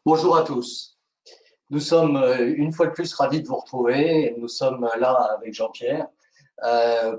Bonjour à tous. Nous sommes une fois de plus ravis de vous retrouver. Nous sommes là avec Jean-Pierre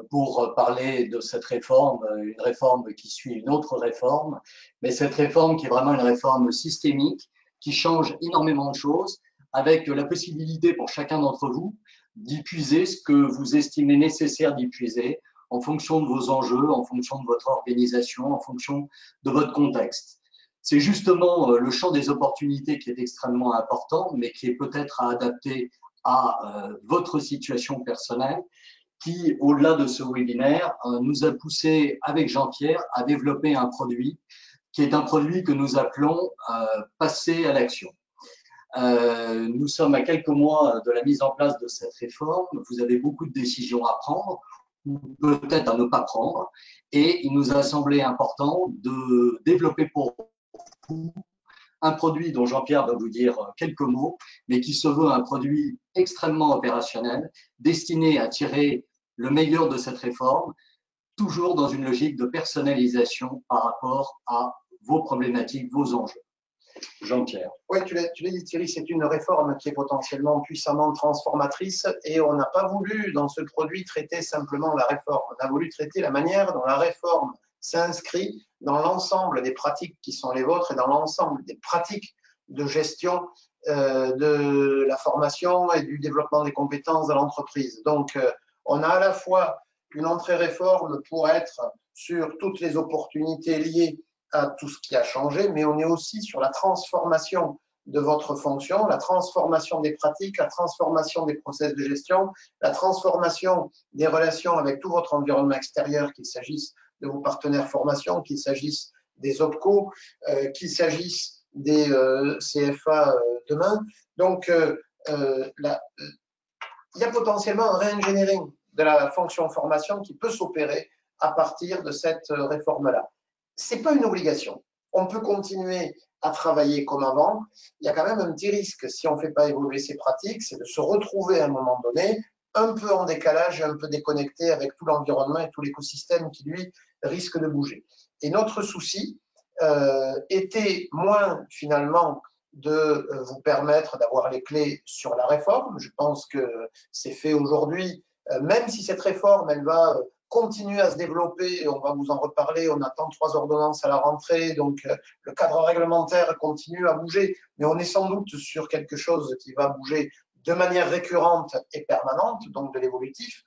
pour parler de cette réforme, une réforme qui suit une autre réforme, mais cette réforme qui est vraiment une réforme systémique, qui change énormément de choses, avec la possibilité pour chacun d'entre vous d'y puiser ce que vous estimez nécessaire d'y puiser en fonction de vos enjeux, en fonction de votre organisation, en fonction de votre contexte. C'est justement le champ des opportunités qui est extrêmement important, mais qui est peut-être à adapter à votre situation personnelle, qui, au-delà de ce webinaire, nous a poussé avec Jean-Pierre à développer un produit qui est un produit que nous appelons passer à l'action. Nous sommes à quelques mois de la mise en place de cette réforme. Vous avez beaucoup de décisions à prendre, ou peut-être à ne pas prendre, et il nous a semblé important de développer pour un produit dont Jean-Pierre va vous dire quelques mots, mais qui se veut un produit extrêmement opérationnel, destiné à tirer le meilleur de cette réforme, toujours dans une logique de personnalisation par rapport à vos problématiques, vos enjeux. Jean-Pierre. Oui, tu l'as dit Thierry, c'est une réforme qui est potentiellement puissamment transformatrice et on n'a pas voulu dans ce produit traiter simplement la réforme, on a voulu traiter la manière dont la réforme s'inscrit dans l'ensemble des pratiques qui sont les vôtres et dans l'ensemble des pratiques de gestion de la formation et du développement des compétences de l'entreprise. Donc, on a à la fois une entrée réforme pour être sur toutes les opportunités liées à tout ce qui a changé, mais on est aussi sur la transformation de votre fonction, la transformation des pratiques, la transformation des process de gestion, la transformation des relations avec tout votre environnement extérieur, qu'il s'agisse de vos partenaires formation, qu'il s'agisse des OPCO, qu'il s'agisse des CFA demain. Donc, il y a potentiellement un re-engineering de la fonction formation qui peut s'opérer à partir de cette réforme-là. Ce n'est pas une obligation. On peut continuer à travailler comme avant. Il y a quand même un petit risque, si on ne fait pas évoluer ces pratiques, c'est de se retrouver à un moment donné un peu en décalage, un peu déconnecté avec tout l'environnement et tout l'écosystème qui, lui, risque de bouger. Et notre souci était moins, finalement, de vous permettre d'avoir les clés sur la réforme. Je pense que c'est fait aujourd'hui, même si cette réforme, elle va continue à se développer, et on va vous en reparler, on attend 3 ordonnances à la rentrée, donc le cadre réglementaire continue à bouger, mais on est sans doute sur quelque chose qui va bouger de manière récurrente et permanente, donc de l'évolutif,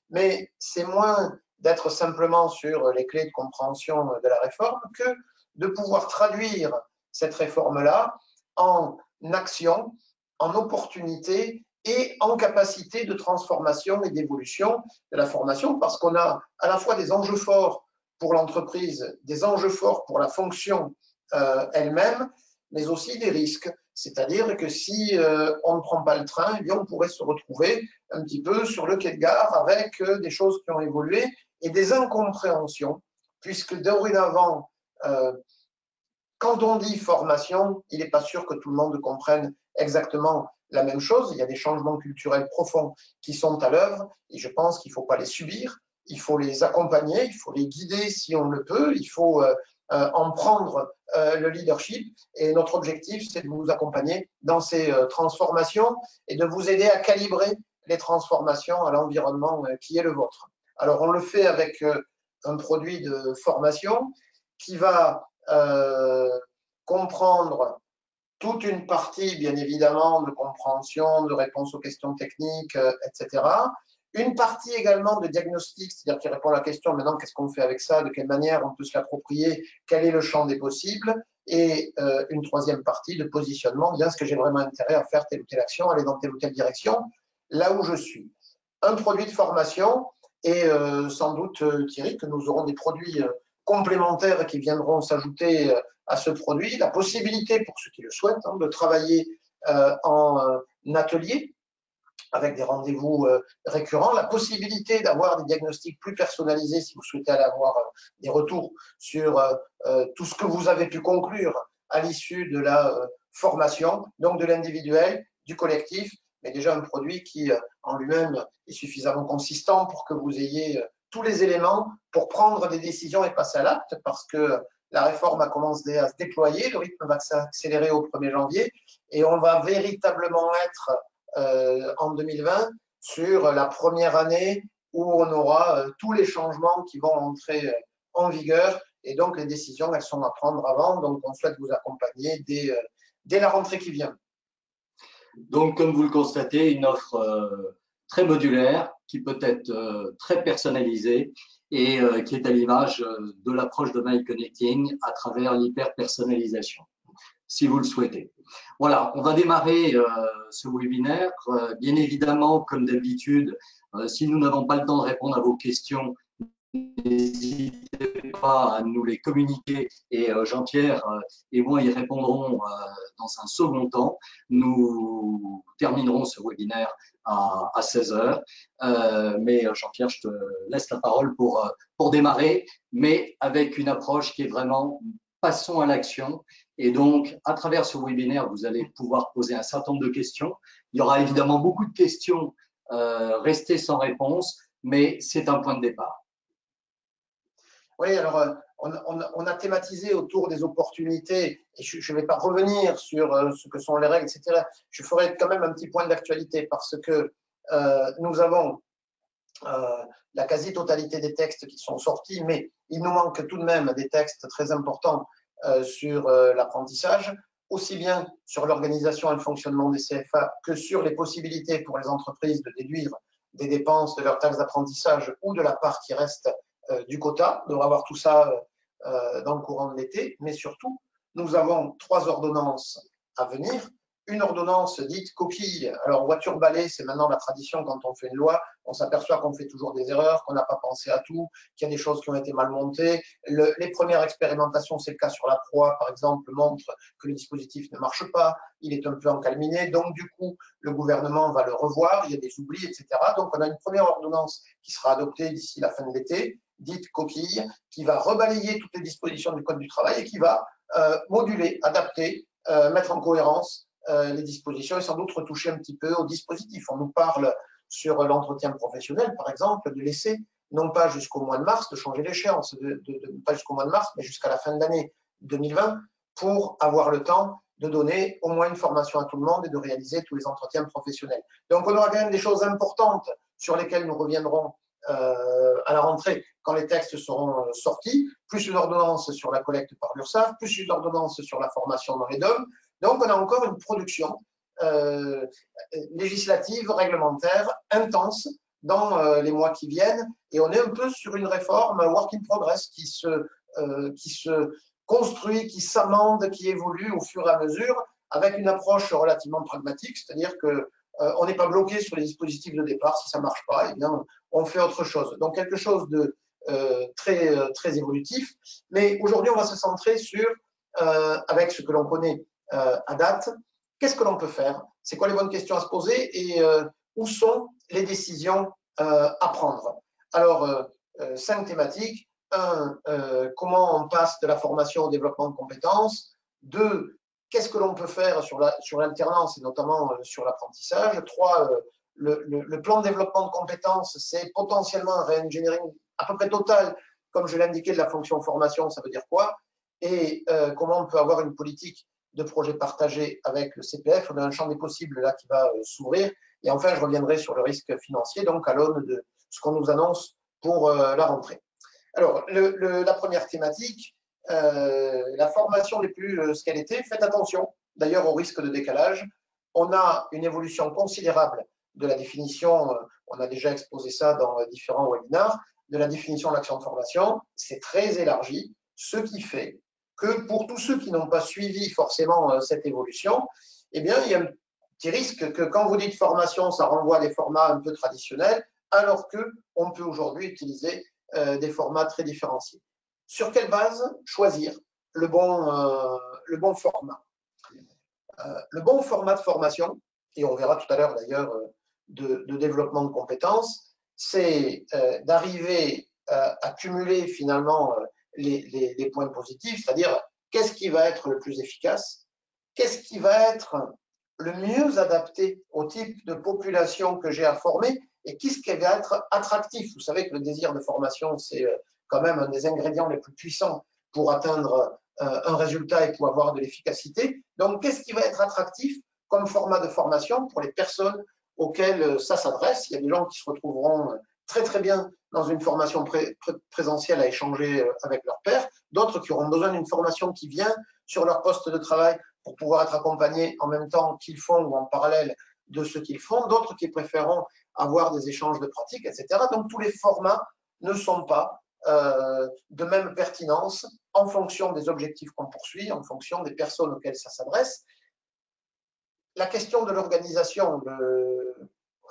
mais c'est moins d'être simplement sur les clés de compréhension de la réforme que de pouvoir traduire cette réforme-là en action, en opportunité et en capacité de transformation et d'évolution de la formation, parce qu'on a à la fois des enjeux forts pour l'entreprise, des enjeux forts pour la fonction elle-même, mais aussi des risques. C'est-à-dire que si on ne prend pas le train, eh bien on pourrait se retrouver un petit peu sur le quai de gare avec des choses qui ont évolué et des incompréhensions, puisque dorénavant, quand on dit formation, il n'est pas sûr que tout le monde comprenne exactement la même chose. Il y a des changements culturels profonds qui sont à l'œuvre et je pense qu'il ne faut pas les subir, il faut les accompagner, il faut les guider si on le peut, il faut en prendre le leadership et notre objectif, c'est de vous accompagner dans ces transformations et de vous aider à calibrer les transformations à l'environnement qui est le vôtre. Alors, on le fait avec un produit de formation qui va comprendre toute une partie, bien évidemment, de compréhension, de réponse aux questions techniques, etc. Une partie également de diagnostic, c'est-à-dire qui répond à la question maintenant, qu'est-ce qu'on fait avec ça, de quelle manière on peut se l'approprier, quel est le champ des possibles, et une troisième partie de positionnement, bien ce que j'ai vraiment intérêt à faire telle ou telle action, aller dans telle ou telle direction, là où je suis. Un produit de formation, et sans doute, Thierry, que nous aurons des produits complémentaires qui viendront s'ajouter à ce produit, la possibilité pour ceux qui le souhaitent de travailler en atelier avec des rendez-vous récurrents, la possibilité d'avoir des diagnostics plus personnalisés si vous souhaitez aller avoir des retours sur tout ce que vous avez pu conclure à l'issue de la formation, donc de l'individuel, du collectif, mais déjà un produit qui en lui-même est suffisamment consistant pour que vous ayez tous les éléments pour prendre des décisions et passer à l'acte, parce que La réforme a commencé à se déployer, le rythme va s'accélérer au 1er janvier et on va véritablement être en 2020 sur la première année où on aura tous les changements qui vont entrer en vigueur et donc les décisions, elles sont à prendre avant. Donc on souhaite vous accompagner dès la rentrée qui vient. Donc, comme vous le constatez, une offre très modulaire qui peut être très personnalisée et qui est à l'image de l'approche de My Connecting à travers l'hyper-personnalisation, si vous le souhaitez. Voilà, on va démarrer ce webinaire. Bien évidemment, comme d'habitude, si nous n'avons pas le temps de répondre à vos questions, n'hésitez pas à nous les communiquer et Jean-Pierre et moi y répondrons dans un second temps. Nous terminerons ce webinaire à 16h. Mais Jean-Pierre, je te laisse la parole pour démarrer, mais avec une approche qui est vraiment passons à l'action. Et donc, à travers ce webinaire, vous allez pouvoir poser un certain nombre de questions. Il y aura évidemment beaucoup de questions restées sans réponse, mais c'est un point de départ. Oui, alors on a thématisé autour des opportunités, et je ne vais pas revenir sur ce que sont les règles, etc. Je ferai quand même un petit point d'actualité parce que nous avons la quasi-totalité des textes qui sont sortis, mais il nous manque tout de même des textes très importants sur l'apprentissage, aussi bien sur l'organisation et le fonctionnement des CFA que sur les possibilités pour les entreprises de déduire des dépenses de leur taxe d'apprentissage ou de la part qui reste du quota. On devra avoir tout ça dans le courant de l'été, mais surtout, nous avons 3 ordonnances à venir. Une ordonnance dite coquille. Alors, voiture-balai, c'est maintenant la tradition quand on fait une loi. On s'aperçoit qu'on fait toujours des erreurs, qu'on n'a pas pensé à tout, qu'il y a des choses qui ont été mal montées. Les premières expérimentations, c'est le cas sur la proie, par exemple, montrent que le dispositif ne marche pas. Il est un peu encalminé. Donc, du coup, le gouvernement va le revoir. Il y a des oublis, etc. Donc, on a une première ordonnance qui sera adoptée d'ici la fin de l'été, dite coquille, qui va rebalayer toutes les dispositions du Code du travail et qui va moduler, adapter, mettre en cohérence les dispositions et sans doute retoucher un petit peu au dispositif. On nous parle sur l'entretien professionnel, par exemple, de laisser, non pas jusqu'au mois de mars, de changer l'échéance, pas jusqu'au mois de mars, mais jusqu'à la fin de l'année 2020, pour avoir le temps de donner au moins une formation à tout le monde et de réaliser tous les entretiens professionnels. Donc, on aura quand même des choses importantes sur lesquelles nous reviendrons à la rentrée quand les textes seront sortis, plus une ordonnance sur la collecte par l'URSSAF, plus une ordonnance sur la formation dans les DOM. Donc, on a encore une production législative, réglementaire, intense dans les mois qui viennent. Et on est un peu sur une réforme work in progress qui se construit, qui s'amende, qui évolue au fur et à mesure avec une approche relativement pragmatique, c'est-à-dire que on n'est pas bloqué sur les dispositifs de départ. Si ça ne marche pas, eh bien, on fait autre chose. Donc, quelque chose de très évolutif. Mais aujourd'hui, on va se centrer sur, avec ce que l'on connaît à date, qu'est-ce que l'on peut faire? C'est quoi les bonnes questions à se poser et où sont les décisions à prendre? Alors, 5 thématiques. 1, comment on passe de la formation au développement de compétences. 2, qu'est-ce que l'on peut faire sur l'alternance et notamment sur l'apprentissage. 3, le plan de développement de compétences, c'est potentiellement un re-engineering à peu près total, comme je l'indiquais, de la fonction formation, ça veut dire quoi? Et comment on peut avoir une politique de projet partagé avec le CPF. On a un champ des possibles là qui va s'ouvrir. Et enfin, je reviendrai sur le risque financier, donc à l'aune de ce qu'on nous annonce pour la rentrée. Alors, la première thématique, la formation n'est plus ce qu'elle était. Faites attention, d'ailleurs, au risque de décalage. On a une évolution considérable de la définition, on a déjà exposé ça dans différents webinars, de la définition de l'action de formation. C'est très élargi, ce qui fait que pour tous ceux qui n'ont pas suivi forcément cette évolution, eh bien, il y a un petit risque que quand vous dites formation, ça renvoie à des formats un peu traditionnels, alors qu'on peut aujourd'hui utiliser des formats très différenciés. Sur quelle base choisir le bon format? Le bon format de formation, et on verra tout à l'heure d'ailleurs de développement de compétences, c'est d'arriver à cumuler finalement les points positifs, c'est-à-dire qu'est-ce qui va être le plus efficace, qu'est-ce qui va être le mieux adapté au type de population que j'ai à former et qu'est-ce qui va être attractif. Vous savez que le désir de formation, c'est quand même un des ingrédients les plus puissants pour atteindre un résultat et pour avoir de l'efficacité. Donc, qu'est-ce qui va être attractif comme format de formation pour les personnes auxquelles ça s'adresse? Il y a des gens qui se retrouveront très très bien dans une formation présentielle à échanger avec leur pairs, d'autres qui auront besoin d'une formation qui vient sur leur poste de travail pour pouvoir être accompagnés en même temps qu'ils font ou en parallèle de ce qu'ils font, d'autres qui préféreront avoir des échanges de pratiques, etc. Donc tous les formats ne sont pas de même pertinence en fonction des objectifs qu'on poursuit, en fonction des personnes auxquelles ça s'adresse. La question de l'organisation,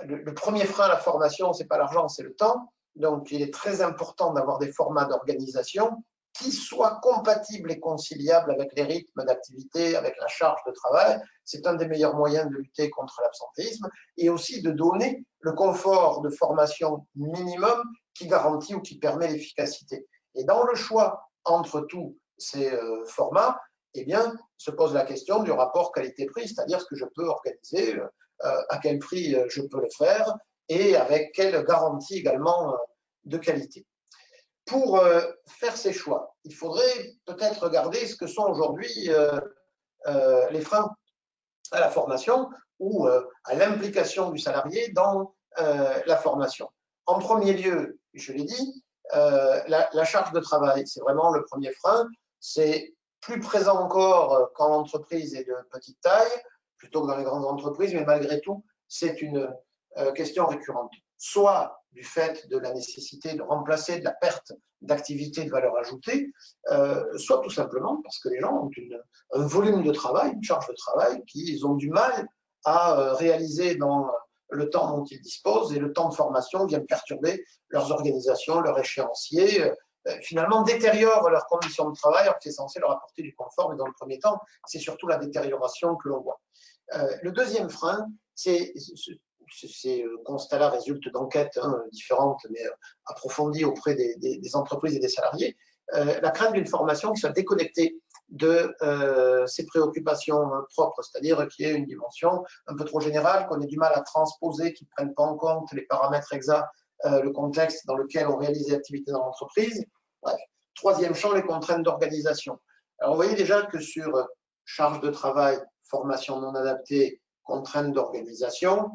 le premier frein à la formation, ce n'est pas l'argent, c'est le temps. Donc, il est très important d'avoir des formats d'organisation qui soient compatibles et conciliables avec les rythmes d'activité, avec la charge de travail. C'est un des meilleurs moyens de lutter contre l'absentéisme et aussi de donner le confort de formation minimum qui garantit ou qui permet l'efficacité. Et dans le choix entre tous ces formats, eh bien, se pose la question du rapport qualité-prix, c'est-à-dire ce que je peux organiser, à quel prix je peux le faire et avec quelle garantie également de qualité. Pour faire ces choix, il faudrait peut-être regarder ce que sont aujourd'hui les freins à la formation ou à l'implication du salarié dans la formation. En premier lieu, je l'ai dit, la charge de travail, c'est vraiment le premier frein. C'est plus présent encore quand l'entreprise est de petite taille, plutôt que dans les grandes entreprises, mais malgré tout, c'est une question récurrente. Soit du fait de la nécessité de remplacer de la perte d'activité de valeur ajoutée, soit tout simplement parce que les gens ont un volume de travail, une charge de travail qu'ils ont du mal à réaliser dans le temps dont ils disposent, et le temps de formation vient perturber leurs organisations, leur échéancier, finalement détériore leurs conditions de travail alors que c'est censé leur apporter du confort, mais dans le premier temps, c'est surtout la détérioration que l'on voit. Le deuxième frein, ces constats-là résultent d'enquêtes différentes, mais approfondies auprès des entreprises et des salariés, la crainte d'une formation qui soit déconnectée de ses préoccupations propres, c'est-à-dire qu'il y ait une dimension un peu trop générale, qu'on ait du mal à transposer, qui ne prenne pas en compte les paramètres exacts, le contexte dans lequel on réalise les activités dans l'entreprise. Bref. Troisième champ, les contraintes d'organisation. Alors, vous voyez déjà que sur charge de travail, formation non adaptée, contraintes d'organisation,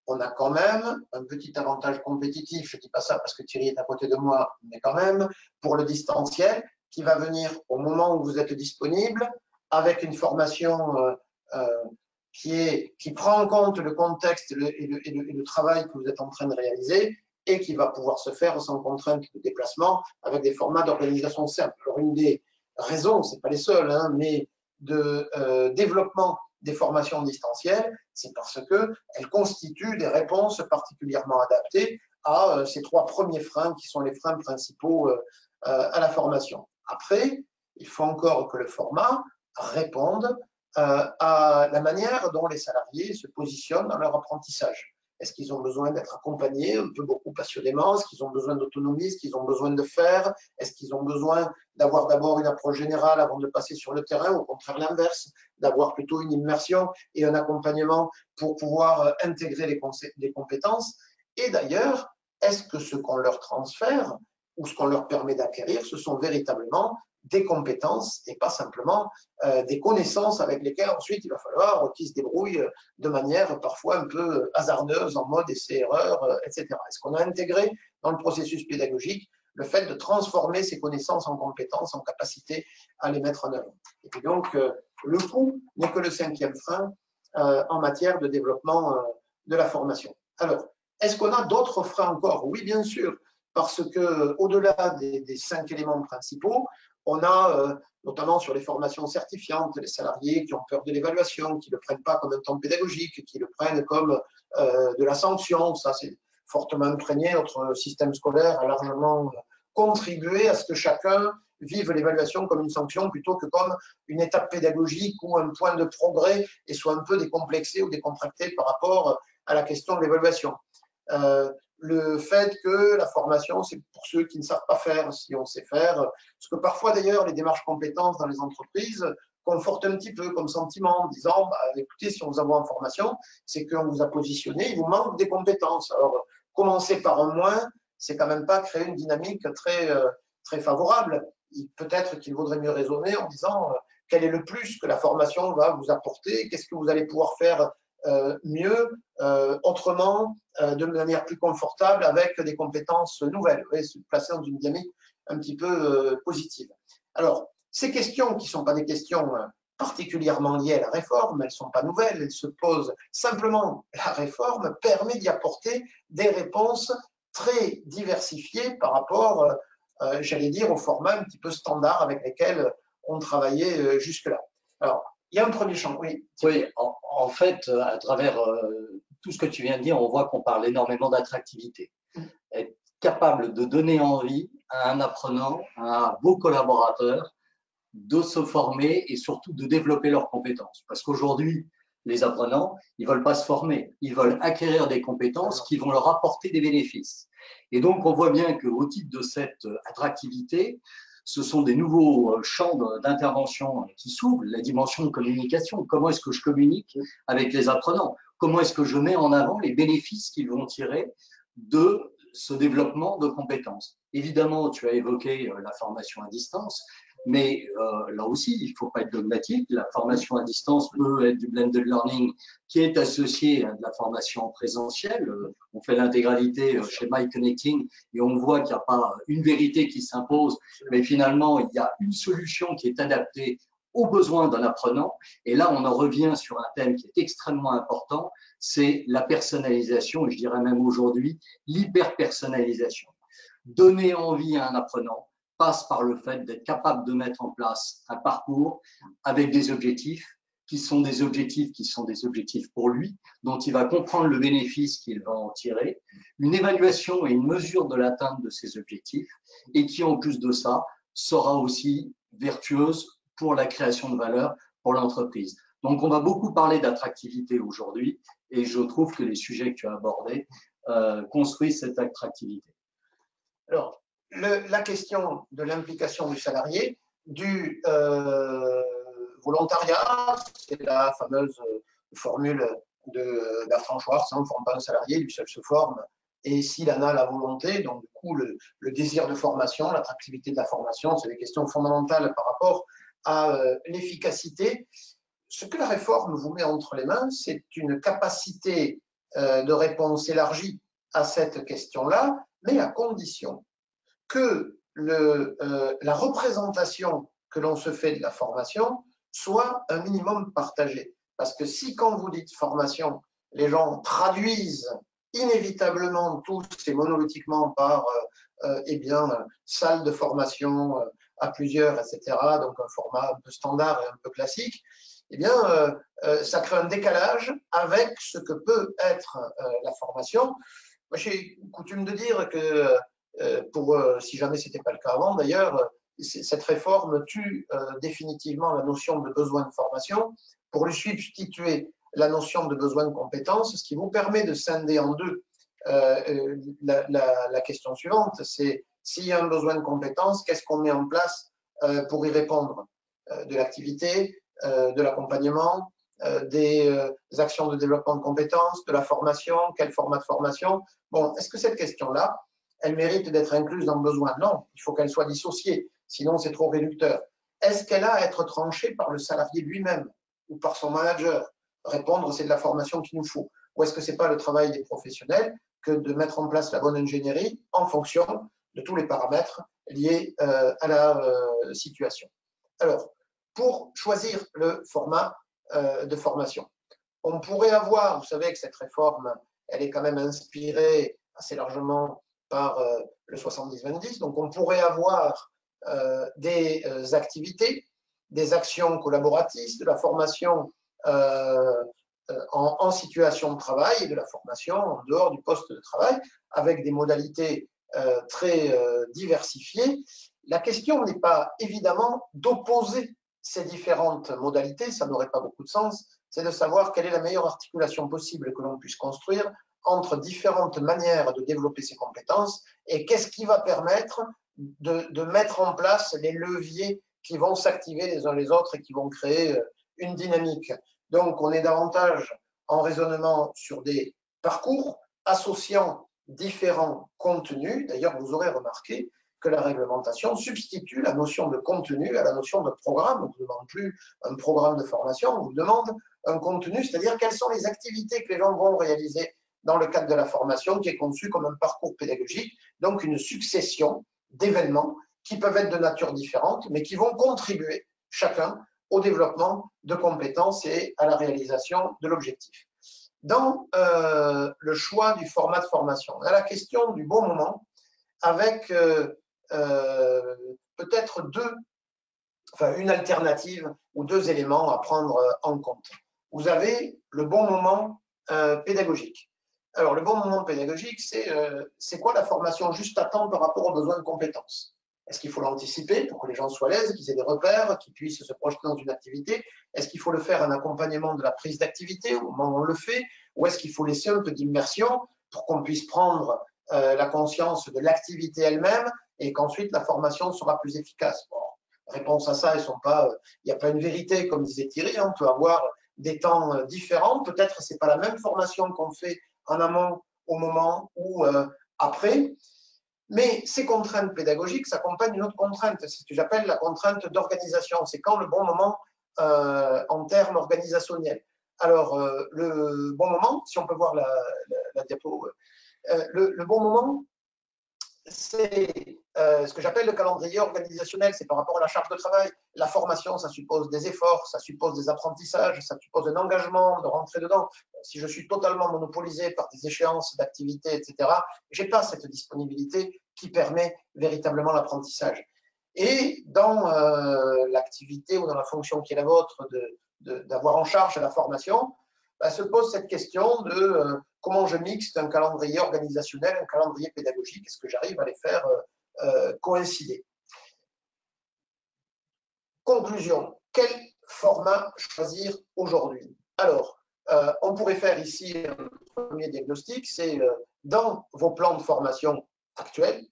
on a quand même un petit avantage compétitif. Je ne dis pas ça parce que Thierry est à côté de moi, mais quand même, pour le distanciel, qui va venir au moment où vous êtes disponible, avec une formation qui prend en compte le contexte et le travail que vous êtes en train de réaliser, et qui va pouvoir se faire sans contrainte de déplacement, avec des formats d'organisation simples. Alors, une des raisons, ce n'est pas les seules, hein, mais de développement des formations distancielles, c'est parce qu'elles constituent des réponses particulièrement adaptées à ces trois premiers freins qui sont les freins principaux à la formation. Après, il faut encore que le format réponde à la manière dont les salariés se positionnent dans leur apprentissage. Est-ce qu'ils ont besoin d'être accompagnés un peu beaucoup passionnément? Est-ce qu'ils ont besoin d'autonomie? Est-ce qu'ils ont besoin de faire? Est-ce qu'ils ont besoin d'avoir d'abord une approche générale avant de passer sur le terrain, ou au contraire l'inverse, d'avoir plutôt une immersion et un accompagnement pour pouvoir intégrer les compétences? Et d'ailleurs, est-ce que ce qu'on leur transfère ou ce qu'on leur permet d'acquérir, ce sont véritablement des compétences et pas simplement des connaissances avec lesquelles ensuite il va falloir qu'ils se débrouillent de manière parfois un peu hasardeuse, en mode essai-erreur, etc. Est-ce qu'on a intégré dans le processus pédagogique le fait de transformer ces connaissances en compétences, en capacité à les mettre en œuvre? Et puis donc, le coût n'est que le cinquième frein en matière de développement de la formation. Alors, est-ce qu'on a d'autres freins encore? Oui, bien sûr, parce que au-delà des 5 éléments principaux, on a notamment sur les formations certifiantes, les salariés qui ont peur de l'évaluation, qui ne le prennent pas comme un temps pédagogique, qui le prennent comme de la sanction. Ça, c'est fortement imprégné. Notre système scolaire a largement contribué à ce que chacun vive l'évaluation comme une sanction plutôt que comme une étape pédagogique ou un point de progrès et soit un peu décomplexé ou décontracté par rapport à la question de l'évaluation. Le fait que la formation, c'est pour ceux qui ne savent pas faire, si on sait faire, parce que parfois d'ailleurs les démarches compétences dans les entreprises confortent un petit peu comme sentiment en disant bah, écoutez, si on vous envoie en formation, c'est qu'on vous a positionné, il vous manque des compétences. Alors commencer par un moins, c'est quand même pas créer une dynamique très favorable. peut-être qu'il vaudrait mieux raisonner en disant quel est le plus que la formation va vous apporter, qu'est-ce que vous allez pouvoir faire mieux, autrement, de manière plus confortable, avec des compétences nouvelles, et se placer dans une dynamique un petit peu positive. Alors, ces questions qui ne sont pas des questions particulièrement liées à la réforme, elles ne sont pas nouvelles, elles se posent simplement. La réforme permet d'y apporter des réponses très diversifiées par rapport, j'allais dire, au format un petit peu standard avec lesquels on travaillait jusque-là. Alors, il y a un premier champ, oui. Oui, en fait, à travers tout ce que tu viens de dire, on voit qu'on parle énormément d'attractivité. Être capable de donner envie à un apprenant, à vos collaborateurs, de se former et surtout de développer leurs compétences. Parce qu'aujourd'hui, les apprenants, ils ne veulent pas se former, ils veulent acquérir des compétences qui vont leur apporter des bénéfices. Et donc, on voit bien qu'au titre de cette attractivité, ce sont des nouveaux champs d'intervention qui s'ouvrent, la dimension de communication. Comment est-ce que je communique avec les apprenants? Comment est-ce que je mets en avant les bénéfices qu'ils vont tirer de ce développement de compétences? Évidemment, tu as évoqué la formation à distance, mais là aussi, il ne faut pas être dogmatique. La formation à distance peut être du blended learning qui est associé à de la formation en présentiel. On fait l'intégralité chez MyConnecting et on voit qu'il n'y a pas une vérité qui s'impose, mais finalement, il y a une solution qui est adaptée aux besoins d'un apprenant. Et là, on en revient sur un thème qui est extrêmement important, c'est la personnalisation, et je dirais même aujourd'hui, l'hyper-personnalisation. Donner envie à un apprenant passe par le fait d'être capable de mettre en place un parcours avec des objectifs qui sont des objectifs pour lui, dont il va comprendre le bénéfice qu'il va en tirer, une évaluation et une mesure de l'atteinte de ces objectifs, et qui, en plus de ça, sera aussi vertueuse pour la création de valeur pour l'entreprise. Donc, on va beaucoup parler d'attractivité aujourd'hui, et je trouve que les sujets que tu as abordés construisent cette attractivité. Alors, la question de l'implication du salarié, du volontariat, c'est la fameuse formule de Bertrand Schwartz, on ne forme pas un salarié, lui seul se forme, et s'il en a la volonté, donc du coup le désir de formation, l'attractivité de la formation, c'est des questions fondamentales par rapport à l'efficacité. Ce que la réforme vous met entre les mains, c'est une capacité de réponse élargie à cette question-là, mais à condition que la représentation que l'on se fait de la formation soit un minimum partagée. Parce que si, quand vous dites formation, les gens traduisent inévitablement tous et monolithiquement par eh bien, salle de formation à plusieurs, etc., donc un format un peu standard et un peu classique, eh bien, ça crée un décalage avec ce que peut être la formation. Moi, j'ai coutume de dire que si jamais ce n'était pas le cas avant d'ailleurs, cette réforme tue définitivement la notion de besoin de formation pour lui substituer la notion de besoin de compétences, ce qui vous permet de scinder en deux la question suivante, c'est s'il y a un besoin de compétences, qu'est-ce qu'on met en place pour y répondre? De l'activité, de l'accompagnement, des actions de développement de compétences, de la formation, quel format de formation? Bon, est-ce que cette question-là, elle mérite d'être incluse dans le besoin? Non, il faut qu'elle soit dissociée, sinon c'est trop réducteur. Est-ce qu'elle a à être tranchée par le salarié lui-même ou par son manager? Répondre, c'est de la formation qu'il nous faut. Ou est-ce que ce n'est pas le travail des professionnels que de mettre en place la bonne ingénierie en fonction de tous les paramètres liés à la situation? Alors, pour choisir le format de formation, on pourrait avoir, vous savez que cette réforme, elle est quand même inspirée assez largement par le 70-20, donc on pourrait avoir des activités, des actions collaboratistes, de la formation en situation de travail et de la formation en dehors du poste de travail, avec des modalités très diversifiées. La question n'est pas évidemment d'opposer ces différentes modalités, ça n'aurait pas beaucoup de sens, c'est de savoir quelle est la meilleure articulation possible que l'on puisse construire entre différentes manières de développer ses compétences et qu'est-ce qui va permettre de mettre en place les leviers qui vont s'activer les uns les autres et qui vont créer une dynamique. Donc, on est davantage en raisonnement sur des parcours associant différents contenus. D'ailleurs, vous aurez remarqué que la réglementation substitue la notion de contenu à la notion de programme. On ne vous demande plus un programme de formation, on vous demande un contenu, c'est-à-dire quelles sont les activités que les gens vont réaliser dans le cadre de la formation, qui est conçue comme un parcours pédagogique, donc une succession d'événements qui peuvent être de nature différente, mais qui vont contribuer chacun au développement de compétences et à la réalisation de l'objectif. Dans le choix du format de formation, on a la question du bon moment avec peut-être une alternative ou deux éléments à prendre en compte. Vous avez le bon moment pédagogique. Alors, le bon moment pédagogique, c'est quoi la formation juste à temps par rapport aux besoins de compétences? Est-ce qu'il faut l'anticiper pour que les gens soient à l'aise, qu'ils aient des repères, qu'ils puissent se projeter dans une activité? Est-ce qu'il faut le faire en accompagnement de la prise d'activité au moment où on le fait? Ou est-ce qu'il faut laisser un peu d'immersion pour qu'on puisse prendre la conscience de l'activité elle-même et qu'ensuite la formation sera plus efficace? Bon, réponse à ça, il n'y a pas une vérité, comme disait Thierry, on peut avoir des temps différents. Peut-être ce n'est pas la même formation qu'on fait en amont, au moment ou après. Mais ces contraintes pédagogiques s'accompagnent d'une autre contrainte, c'est ce que j'appelle la contrainte d'organisation. C'est quand le bon moment en termes organisationnels. Alors, le bon moment, si on peut voir la diapo, le bon moment, c'est ce que j'appelle le calendrier organisationnel, c'est par rapport à la charge de travail. La formation, ça suppose des efforts, ça suppose des apprentissages, ça suppose un engagement de rentrer dedans. Si je suis totalement monopolisé par des échéances d'activité, etc., je n'ai pas cette disponibilité qui permet véritablement l'apprentissage. Et dans l'activité ou dans la fonction qui est la vôtre d'avoir en charge la formation, se pose cette question de comment je mixte un calendrier organisationnel, un calendrier pédagogique, est-ce que j'arrive à les faire coïncider? Conclusion, quel format choisir aujourd'hui? Alors, on pourrait faire ici un premier diagnostic, c'est dans vos plans de formation actuels,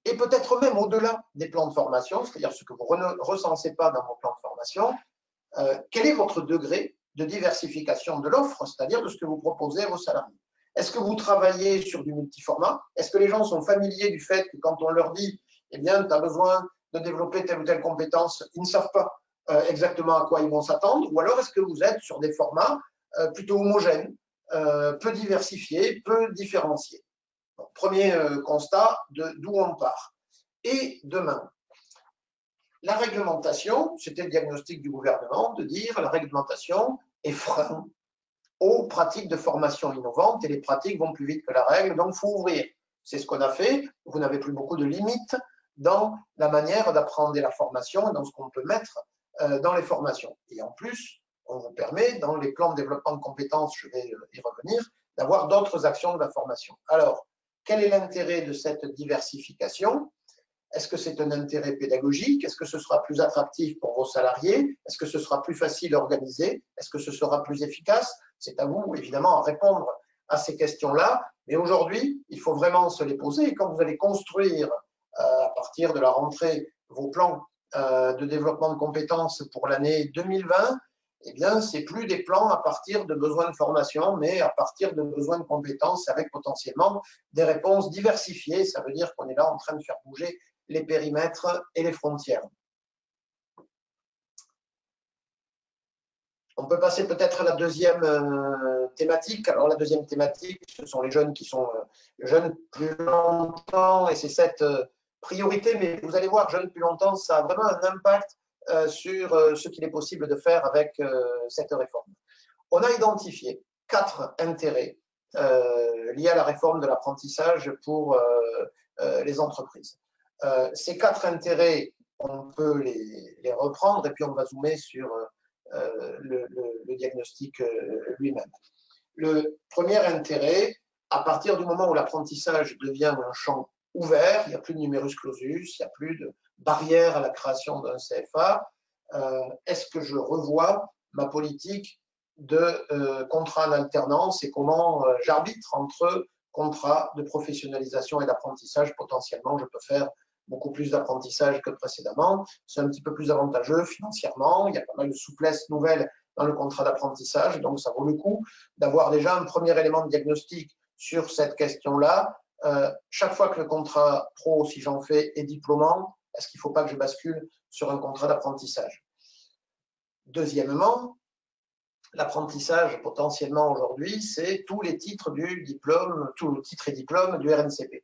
et peut-être même au-delà des plans de formation, c'est-à-dire ce que vous ne recensez pas dans vos plans de formation, quel est votre degré de diversification de l'offre, c'est-à-dire de ce que vous proposez à vos salariés? Est-ce que vous travaillez sur du multiformat? Est-ce que les gens sont familiers du fait que quand on leur dit, eh bien, tu as besoin de développer telle ou telle compétence, ils ne savent pas exactement à quoi ils vont s'attendre? Ou alors est-ce que vous êtes sur des formats plutôt homogènes, peu diversifiés, peu différenciés? Donc, premier constat d'où on part. Et demain, la réglementation, c'était le diagnostic du gouvernement, de dire la réglementation est frein aux pratiques de formation innovantes et les pratiques vont plus vite que la règle, donc il faut ouvrir. C'est ce qu'on a fait. Vous n'avez plus beaucoup de limites dans la manière d'apprendre la formation et dans ce qu'on peut mettre dans les formations. Et en plus, on vous permet, dans les plans de développement de compétences, je vais y revenir, d'avoir d'autres actions de la formation. Alors, quel est l'intérêt de cette diversification? Est-ce que c'est un intérêt pédagogique? Est-ce que ce sera plus attractif pour vos salariés? Est-ce que ce sera plus facile à organiser? Est-ce que ce sera plus efficace? C'est à vous, évidemment, à répondre à ces questions-là. Mais aujourd'hui, il faut vraiment se les poser. Et quand vous allez construire, à partir de la rentrée, vos plans de développement de compétences pour l'année 2020, eh bien, ce n'est plus des plans à partir de besoins de formation, mais à partir de besoins de compétences avec potentiellement des réponses diversifiées. Ça veut dire qu'on est là en train de faire bouger les périmètres et les frontières. On peut passer peut-être à la deuxième thématique. Alors la deuxième thématique, ce sont les jeunes qui sont jeunes plus longtemps et c'est cette priorité, mais vous allez voir, jeunes plus longtemps, ça a vraiment un impact sur ce qu'il est possible de faire avec cette réforme. On a identifié 4 intérêts liés à la réforme de l'apprentissage pour les entreprises. Ces 4 intérêts, on peut les reprendre et puis on va zoomer sur le diagnostic lui-même. Le premier intérêt, à partir du moment où l'apprentissage devient un champ ouvert, il n'y a plus de numerus clausus, il n'y a plus de barrière à la création d'un CFA, est-ce que je revois ma politique de contrat en alternance et comment j'arbitre entre contrats de professionnalisation et d'apprentissage? Potentiellement, je peux faire beaucoup plus d'apprentissage que précédemment. C'est un petit peu plus avantageux financièrement. Il y a pas mal de souplesse nouvelle dans le contrat d'apprentissage. Donc, ça vaut le coup d'avoir déjà un premier élément de diagnostic sur cette question-là chaque fois que le contrat pro, si j'en fais, est diplômant, est-ce qu'il ne faut pas que je bascule sur un contrat d'apprentissage? Deuxièmement, l'apprentissage potentiellement aujourd'hui, c'est tous les titres du diplôme, tous les titres et diplômes du RNCP.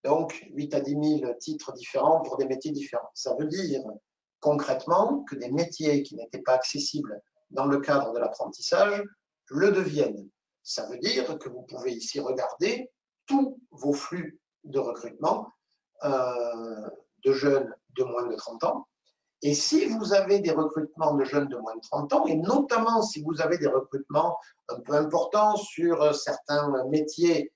Donc 8 à 10 000 titres différents pour des métiers différents. Ça veut dire concrètement que des métiers qui n'étaient pas accessibles dans le cadre de l'apprentissage le deviennent. Ça veut dire que vous pouvez ici regarder tous vos flux de recrutement de jeunes de moins de 30 ans. Et si vous avez des recrutements de jeunes de moins de 30 ans, et notamment si vous avez des recrutements un peu importants sur certains métiers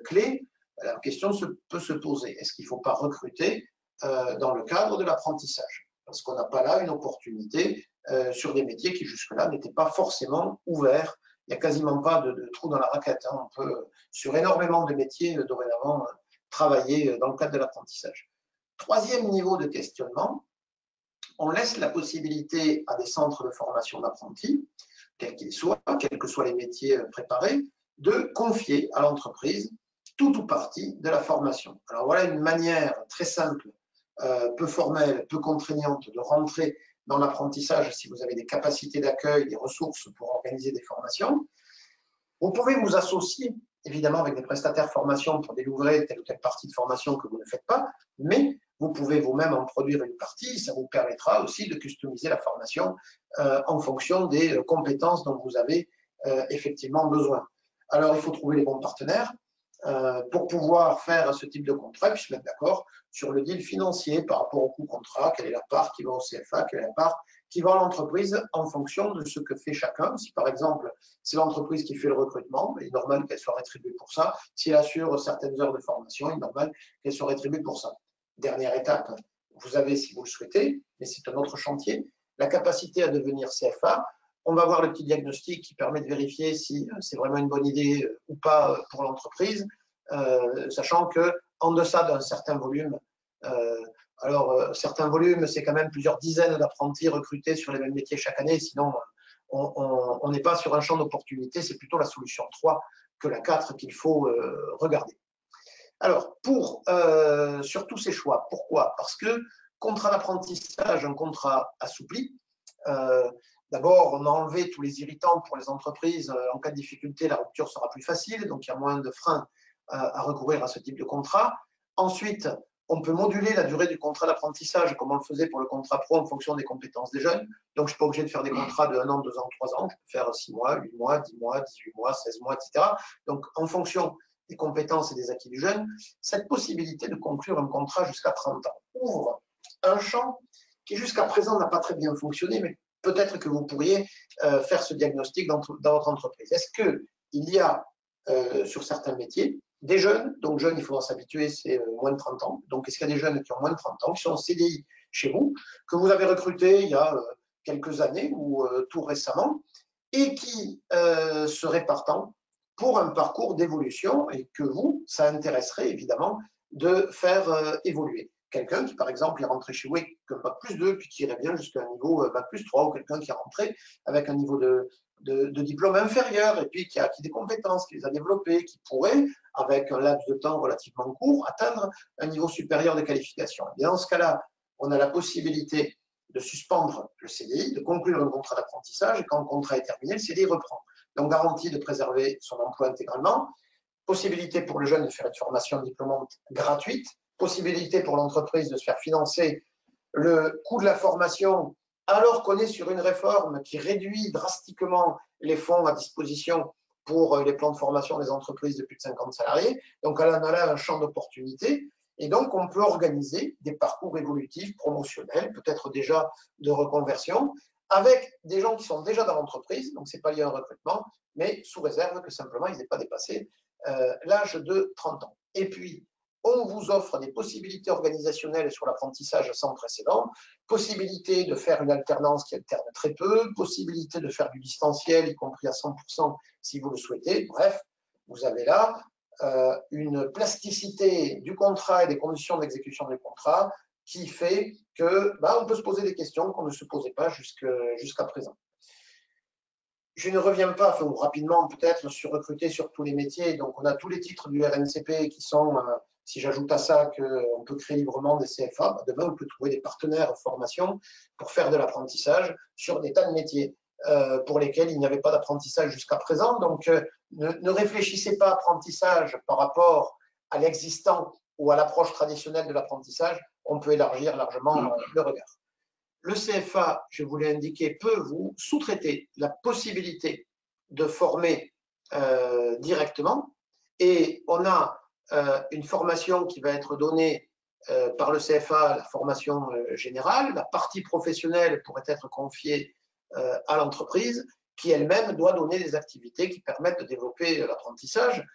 clés, la question peut se poser. Est-ce qu'il ne faut pas recruter dans le cadre de l'apprentissage? Parce qu'on n'a pas là une opportunité sur des métiers qui jusque-là n'étaient pas forcément ouverts. Il n'y a quasiment pas de trou dans la raquette. Hein. On peut, sur énormément de métiers, dorénavant, travailler dans le cadre de l'apprentissage. Troisième niveau de questionnement, on laisse la possibilité à des centres de formation d'apprentis, quels qu'ils soient, quels que soient les métiers préparés, de confier à l'entreprise tout ou partie de la formation. Alors voilà une manière très simple, peu formelle, peu contraignante de rentrer dans l'apprentissage si vous avez des capacités d'accueil, des ressources pour organiser des formations. Vous pouvez vous associer évidemment avec des prestataires formation pour délivrer telle ou telle partie de formation que vous ne faites pas, mais vous pouvez vous-même en produire une partie. Ça vous permettra aussi de customiser la formation en fonction des compétences dont vous avez effectivement besoin. Alors, il faut trouver les bons partenaires pour pouvoir faire ce type de contrat et puis se mettre d'accord sur le deal financier par rapport au coût contrat, quelle est la part qui va au CFA, quelle est la part qui va à l'entreprise en fonction de ce que fait chacun. Si par exemple, c'est l'entreprise qui fait le recrutement, il est normal qu'elle soit rétribuée pour ça. Si elle assure certaines heures de formation, il est normal qu'elle soit rétribuée pour ça. Dernière étape, vous avez, si vous le souhaitez, mais c'est un autre chantier, la capacité à devenir CFA. On va voir le petit diagnostic qui permet de vérifier si c'est vraiment une bonne idée ou pas pour l'entreprise, sachant qu'en deçà d'un certain volume, certains volumes, c'est quand même plusieurs dizaines d'apprentis recrutés sur les mêmes métiers chaque année, sinon on n'est pas sur un champ d'opportunité, c'est plutôt la solution 3 que la 4 qu'il faut regarder. Alors, sur tous ces choix, pourquoi? Parce que contrat d'apprentissage, un contrat assoupli, d'abord, on a enlevé tous les irritants pour les entreprises. En cas de difficulté, la rupture sera plus facile, donc il y a moins de freins à recourir à ce type de contrat. Ensuite, on peut moduler la durée du contrat d'apprentissage comme on le faisait pour le contrat pro en fonction des compétences des jeunes. Donc, je ne suis pas obligé de faire des contrats de 1 an, 2 ans, 3 ans. Je peux faire 6 mois, 8 mois, 10 mois, 18 mois, 16 mois, etc. Donc, en fonction des compétences et des acquis du jeune, cette possibilité de conclure un contrat jusqu'à 30 ans ouvre un champ qui jusqu'à présent n'a pas très bien fonctionné, mais peut-être que vous pourriez faire ce diagnostic dans votre entreprise. Est-ce qu'il y a sur certains métiers des jeunes, donc jeunes, il faudra s'habituer, c'est moins de 30 ans, donc est-ce qu'il y a des jeunes qui ont moins de 30 ans, qui sont en CDI chez vous, que vous avez recrutés il y a quelques années ou tout récemment, et qui seraient partants pour un parcours d'évolution et que vous, ça intéresserait évidemment de faire évoluer. Quelqu'un qui, par exemple, est rentré chez vous avec un Bac plus 2, puis qui irait bien jusqu'à un niveau Bac plus 3, ou quelqu'un qui est rentré avec un niveau de diplôme inférieur, et puis qui a acquis des compétences, qui les a développées, qui pourrait, avec un laps de temps relativement court, atteindre un niveau supérieur de qualification. Et dans ce cas-là, on a la possibilité de suspendre le CDI, de conclure un contrat d'apprentissage, et quand le contrat est terminé, le CDI reprend. Donc, garantie de préserver son emploi intégralement, possibilité pour le jeune de faire une formation diplômante gratuite, possibilité pour l'entreprise de se faire financer le coût de la formation alors qu'on est sur une réforme qui réduit drastiquement les fonds à disposition pour les plans de formation des entreprises de plus de 50 salariés. Donc, là, on a là un champ d'opportunités. Et donc, on peut organiser des parcours évolutifs, promotionnels, peut-être déjà de reconversion, avec des gens qui sont déjà dans l'entreprise, donc ce n'est pas lié à un recrutement, mais sous réserve que simplement ils n'aient pas dépassé l'âge de 30 ans. Et puis, on vous offre des possibilités organisationnelles sur l'apprentissage sans précédent, possibilité de faire une alternance qui alterne très peu, possibilité de faire du distanciel, y compris à 100% si vous le souhaitez. Bref, vous avez là une plasticité du contrat et des conditions d'exécution du contrat qui fait que on peut se poser des questions qu'on ne se posait pas jusqu'à présent. Je ne reviens pas, enfin, rapidement peut-être, sur recruter sur tous les métiers. Donc, on a tous les titres du RNCP qui sont, si j'ajoute à ça qu'on peut créer librement des CFA, demain, on peut trouver des partenaires formation pour faire de l'apprentissage sur des tas de métiers pour lesquels il n'y avait pas d'apprentissage jusqu'à présent. Donc, ne réfléchissez pas à apprentissage par rapport à l'existant ou à l'approche traditionnelle de l'apprentissage. On peut élargir largement le regard. Le CFA, je vous l'ai indiqué, peut vous sous-traiter la possibilité de former directement. Et on a une formation qui va être donnée par le CFA, la formation générale. La partie professionnelle pourrait être confiée à l'entreprise qui elle-même doit donner des activités qui permettent de développer l'apprentissage.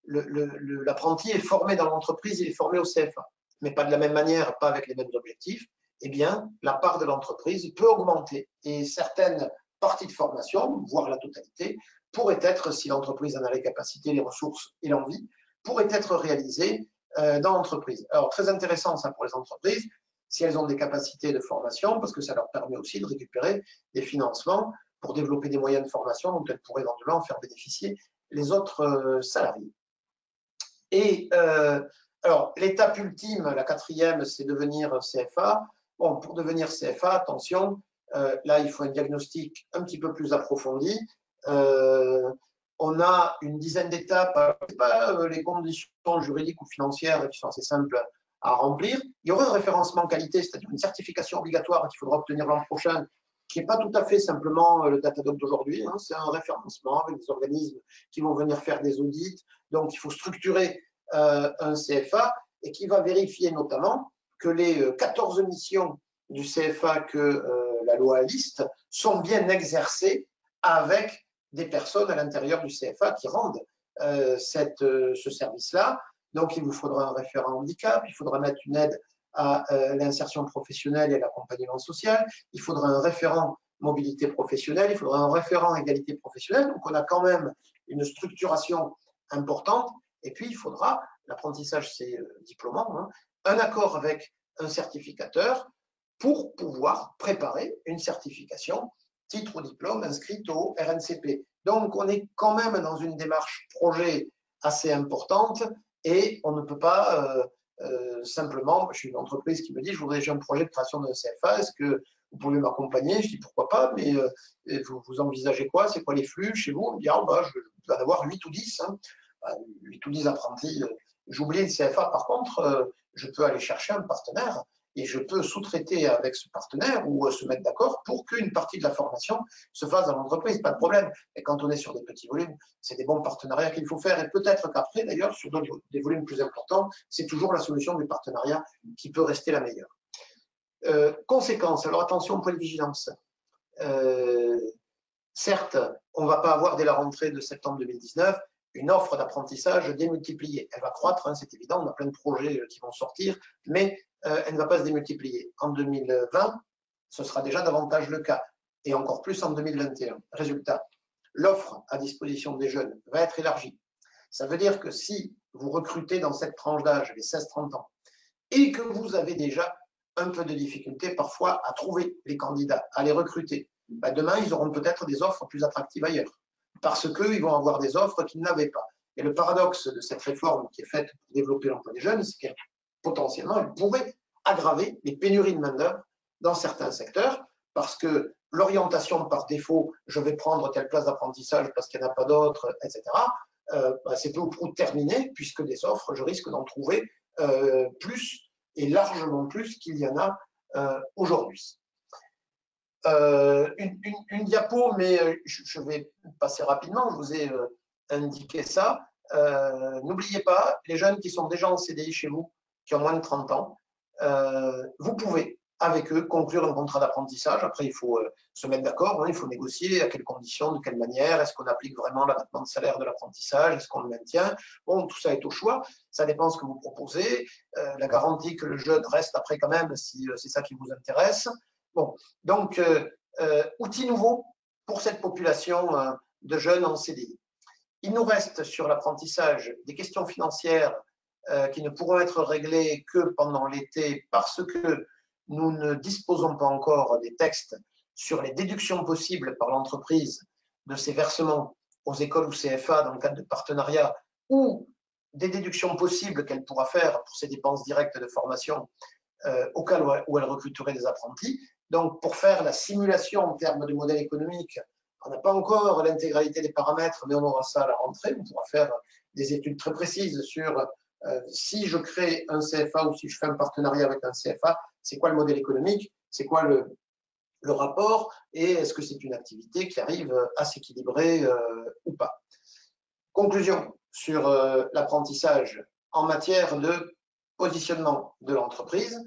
L'apprenti est formé dans l'entreprise, il est formé au CFA, mais pas de la même manière, pas avec les mêmes objectifs. Eh bien, la part de l'entreprise peut augmenter et certaines parties de formation, voire la totalité, pourraient être, si l'entreprise en a les capacités, les ressources et l'envie, pourraient être réalisées dans l'entreprise. Alors, très intéressant ça pour les entreprises, si elles ont des capacités de formation, parce que ça leur permet aussi de récupérer des financements pour développer des moyens de formation dont elles pourraient éventuellement faire bénéficier les autres salariés. Et alors, l'étape ultime, la quatrième, c'est devenir CFA. Bon, pour devenir CFA, attention, là, il faut un diagnostic un petit peu plus approfondi. On a une dizaine d'étapes, pas les conditions juridiques ou financières qui sont assez simples à remplir. Il y aura un référencement qualité, c'est-à-dire une certification obligatoire qu'il faudra obtenir l'an prochain, qui n'est pas tout à fait simplement le Datadog d'aujourd'hui. Hein, c'est un référencement avec des organismes qui vont venir faire des audits. Donc, il faut structurer un CFA et qui va vérifier notamment que les 14 missions du CFA que la loi liste sont bien exercées avec des personnes à l'intérieur du CFA qui rendent ce service-là. Donc, il vous faudra un référent handicap, il faudra mettre une aide à l'insertion professionnelle et à l'accompagnement social, il faudra un référent mobilité professionnelle, il faudra un référent égalité professionnelle. Donc, on a quand même une structuration importante. Et puis, il faudra, l'apprentissage, c'est diplômant, hein, un accord avec un certificateur pour pouvoir préparer une certification titre ou diplôme inscrite au RNCP. Donc, on est quand même dans une démarche projet assez importante et on ne peut pas simplement, je suis une entreprise qui me dit, j'ai un projet de création d'un CFA, est-ce que vous pouvez m'accompagner? Je dis, pourquoi pas, mais vous envisagez quoi? C'est quoi les flux chez vous? On me dit, ah, bah, je vais en avoir 8 ou 10. Hein. 8 ou 10 apprentis. J'oublie le CFA, par contre, je peux aller chercher un partenaire et je peux sous-traiter avec ce partenaire ou se mettre d'accord pour qu'une partie de la formation se fasse dans l'entreprise, pas de problème. Et quand on est sur des petits volumes, c'est des bons partenariats qu'il faut faire. Et peut-être qu'après, d'ailleurs, sur des volumes plus importants, c'est toujours la solution du partenariat qui peut rester la meilleure. Conséquences, alors attention, point de vigilance. Certes, on ne va pas avoir dès la rentrée de septembre 2019 une offre d'apprentissage démultipliée. Elle va croître, hein, c'est évident, on a plein de projets qui vont sortir, mais elle ne va pas se démultiplier. En 2020, ce sera déjà davantage le cas, et encore plus en 2021. Résultat, l'offre à disposition des jeunes va être élargie. Ça veut dire que si vous recrutez dans cette tranche d'âge, les 16-30 ans, et que vous avez déjà un peu de difficulté parfois à trouver les candidats, à les recruter, ben demain, ils auront peut-être des offres plus attractives ailleurs, parce qu'ils vont avoir des offres qu'ils n'avaient pas. Et le paradoxe de cette réforme qui est faite pour développer l'emploi des jeunes, c'est qu'elle potentiellement, elle pourrait aggraver les pénuries de main-d'œuvre dans certains secteurs, parce que l'orientation par défaut, je vais prendre telle place d'apprentissage parce qu'il n'y en a pas d'autres, etc., c'est peu ou prou terminé, puisque des offres, je risque d'en trouver plus et largement plus qu'il y en a aujourd'hui. Une diapo, mais je vais passer rapidement, je vous ai indiqué ça. N'oubliez pas, les jeunes qui sont déjà en CDI chez vous, qui ont moins de 30 ans, vous pouvez, avec eux, conclure un contrat d'apprentissage. Après, il faut se mettre d'accord, hein, il faut négocier à quelles conditions, de quelle manière, est-ce qu'on applique vraiment l'abattement de salaire de l'apprentissage, est-ce qu'on le maintient. Bon, tout ça est au choix, ça dépend de ce que vous proposez, la garantie que le jeune reste après quand même, si c'est ça qui vous intéresse. Bon, donc, outil nouveau pour cette population de jeunes en CDI. Il nous reste sur l'apprentissage des questions financières qui ne pourront être réglées que pendant l'été parce que nous ne disposons pas encore des textes sur les déductions possibles par l'entreprise de ses versements aux écoles ou CFA dans le cadre de partenariat, ou des déductions possibles qu'elle pourra faire pour ses dépenses directes de formation au cas où elle recruterait des apprentis. Donc, pour faire la simulation en termes de modèle économique, on n'a pas encore l'intégralité des paramètres, mais on aura ça à la rentrée. On pourra faire des études très précises sur si je crée un CFA ou si je fais un partenariat avec un CFA, c'est quoi le modèle économique, c'est quoi le rapport, et est-ce que c'est une activité qui arrive à s'équilibrer ou pas. Conclusion sur l'apprentissage en matière de positionnement de l'entreprise.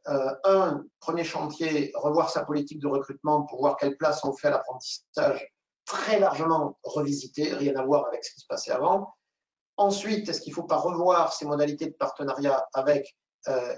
Un premier chantier, revoir sa politique de recrutement pour voir quelle place on fait à l'apprentissage, très largement revisité, rien à voir avec ce qui se passait avant. Ensuite, est-ce qu'il ne faut pas revoir ces modalités de partenariat avec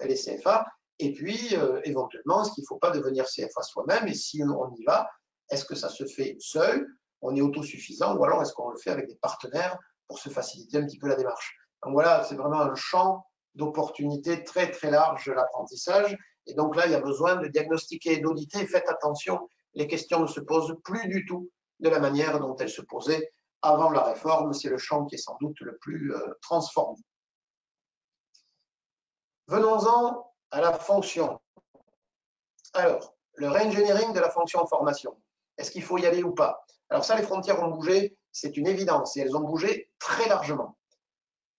les CFA? Et puis, éventuellement, est-ce qu'il ne faut pas devenir CFA soi-même? Et si on y va, est-ce que ça se fait seul, on est autosuffisant, ou alors est-ce qu'on le fait avec des partenaires pour se faciliter un petit peu la démarche? Donc voilà, c'est vraiment un champ d'opportunités très très large, l'apprentissage. Et donc là, il y a besoin de diagnostiquer et d'auditer. Faites attention, les questions ne se posent plus du tout de la manière dont elles se posaient avant la réforme. C'est le champ qui est sans doute le plus transformé. Venons-en à la fonction. Alors, le re-engineering de la fonction formation. Est-ce qu'il faut y aller ou pas? Alors ça, les frontières ont bougé, c'est une évidence, et elles ont bougé très largement.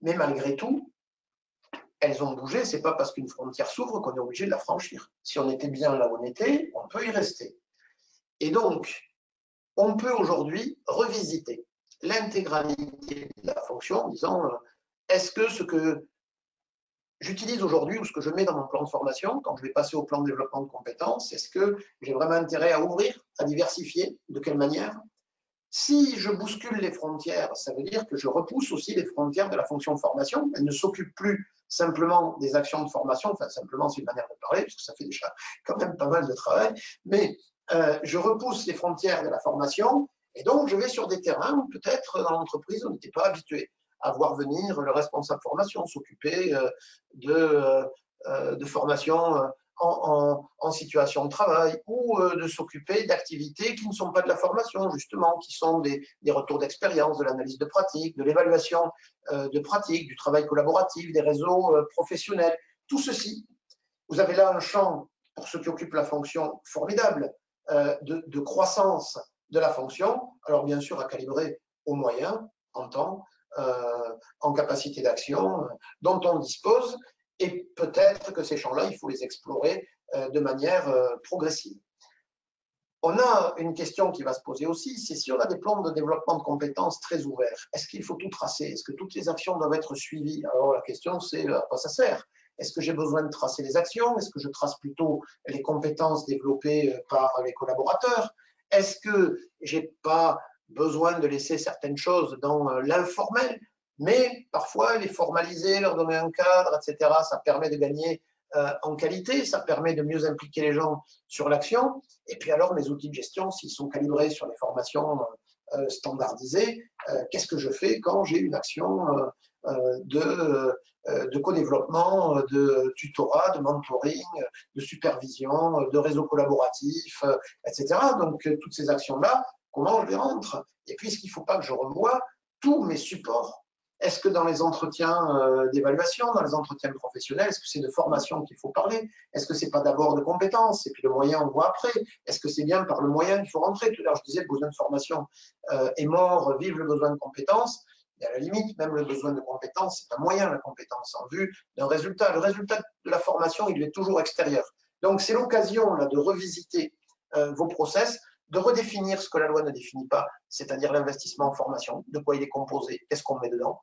Mais malgré tout, elles ont bougé, c'est pas parce qu'une frontière s'ouvre qu'on est obligé de la franchir. Si on était bien là où on était, on peut y rester. Et donc, on peut aujourd'hui revisiter l'intégralité de la fonction en disant est-ce que ce que j'utilise aujourd'hui ou ce que je mets dans mon plan de formation, quand je vais passer au plan de développement de compétences, est-ce que j'ai vraiment intérêt à ouvrir, à diversifier? De quelle manière? Si je bouscule les frontières, ça veut dire que je repousse aussi les frontières de la fonction formation. Elle ne s'occupe plus simplement des actions de formation, enfin simplement c'est une manière de parler, parce que ça fait déjà quand même pas mal de travail, mais je repousse les frontières de la formation et donc je vais sur des terrains où peut-être dans l'entreprise on n'était pas habitué à voir venir le responsable formation s'occuper de formation en situation de travail ou de s'occuper d'activités qui ne sont pas de la formation, justement, qui sont des retours d'expérience, de l'analyse de pratique, de l'évaluation de pratique, du travail collaboratif, des réseaux professionnels. Tout ceci, vous avez là un champ, pour ceux qui occupent la fonction, formidable de croissance de la fonction, alors bien sûr à calibrer aux moyens, en temps, en capacité d'action dont on dispose, et peut-être que ces champs-là, il faut les explorer de manière progressive. On a une question qui va se poser aussi, c'est si on a des plans de développement de compétences très ouverts, est-ce qu'il faut tout tracer? Est-ce que toutes les actions doivent être suivies? Alors la question, c'est à quoi ça sert? Est-ce que j'ai besoin de tracer les actions? Est-ce que je trace plutôt les compétences développées par les collaborateurs? Est-ce que j'ai pas besoin de laisser certaines choses dans l'informel, mais parfois les formaliser, leur donner un cadre, etc. Ça permet de gagner en qualité, ça permet de mieux impliquer les gens sur l'action. Et puis alors, mes outils de gestion, s'ils sont calibrés sur les formations standardisées, qu'est-ce que je fais quand j'ai une action de co-développement, de tutorat, de mentoring, de supervision, de réseau collaboratif, etc. Donc, toutes ces actions-là, comment je les rentre? Et puis, est-ce qu'il ne faut pas que je revoie tous mes supports? Est-ce que dans les entretiens d'évaluation, dans les entretiens professionnels, est-ce que c'est de formation qu'il faut parler? Est-ce que c'est pas d'abord de compétences et puis le moyen on voit après? Est-ce que c'est bien par le moyen qu'il faut rentrer? Tout à l'heure je disais le besoin de formation est mort, vive le besoin de compétences. Et à la limite, même le besoin de compétences, c'est un moyen la compétence en vue d'un résultat. Le résultat de la formation, il est toujours extérieur. Donc c'est l'occasion là de revisiter vos process, de redéfinir ce que la loi ne définit pas, c'est-à-dire l'investissement en formation, de quoi il est composé, qu'est-ce qu'on met dedans,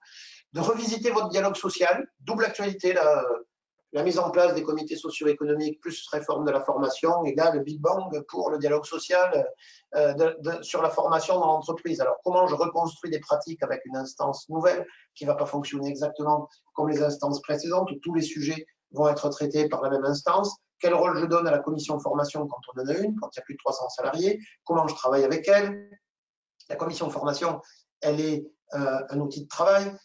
de revisiter votre dialogue social, double actualité, la mise en place des comités socio-économiques plus réforme de la formation, et là le Big Bang pour le dialogue social sur la formation dans l'entreprise. Alors comment je reconstruis des pratiques avec une instance nouvelle qui ne va pas fonctionner exactement comme les instances précédentes, où tous les sujets vont être traités par la même instance? Quel rôle je donne à la commission de formation quand on en a une, quand il y a plus de 300 salariés? Comment je travaille avec elle? La commission de formation, elle est un outil de travail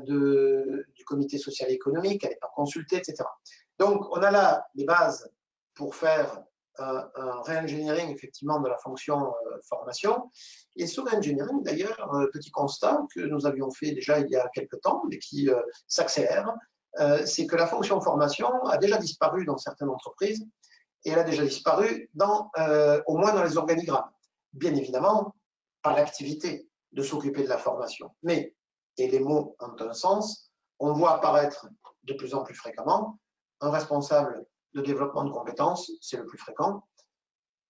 du comité social et économique, elle n'est pas consultée, etc. Donc, on a là les bases pour faire un re-engineering effectivement de la fonction formation. Et ce re-engineering, d'ailleurs, petit constat que nous avions fait déjà il y a quelques temps, mais qui s'accélère, c'est que la fonction formation a déjà disparu dans certaines entreprises et elle a déjà disparu au moins dans les organigrammes. Bien évidemment, pas l'activité de s'occuper de la formation, mais, et les mots ont un sens, on voit apparaître de plus en plus fréquemment un responsable de développement de compétences, c'est le plus fréquent,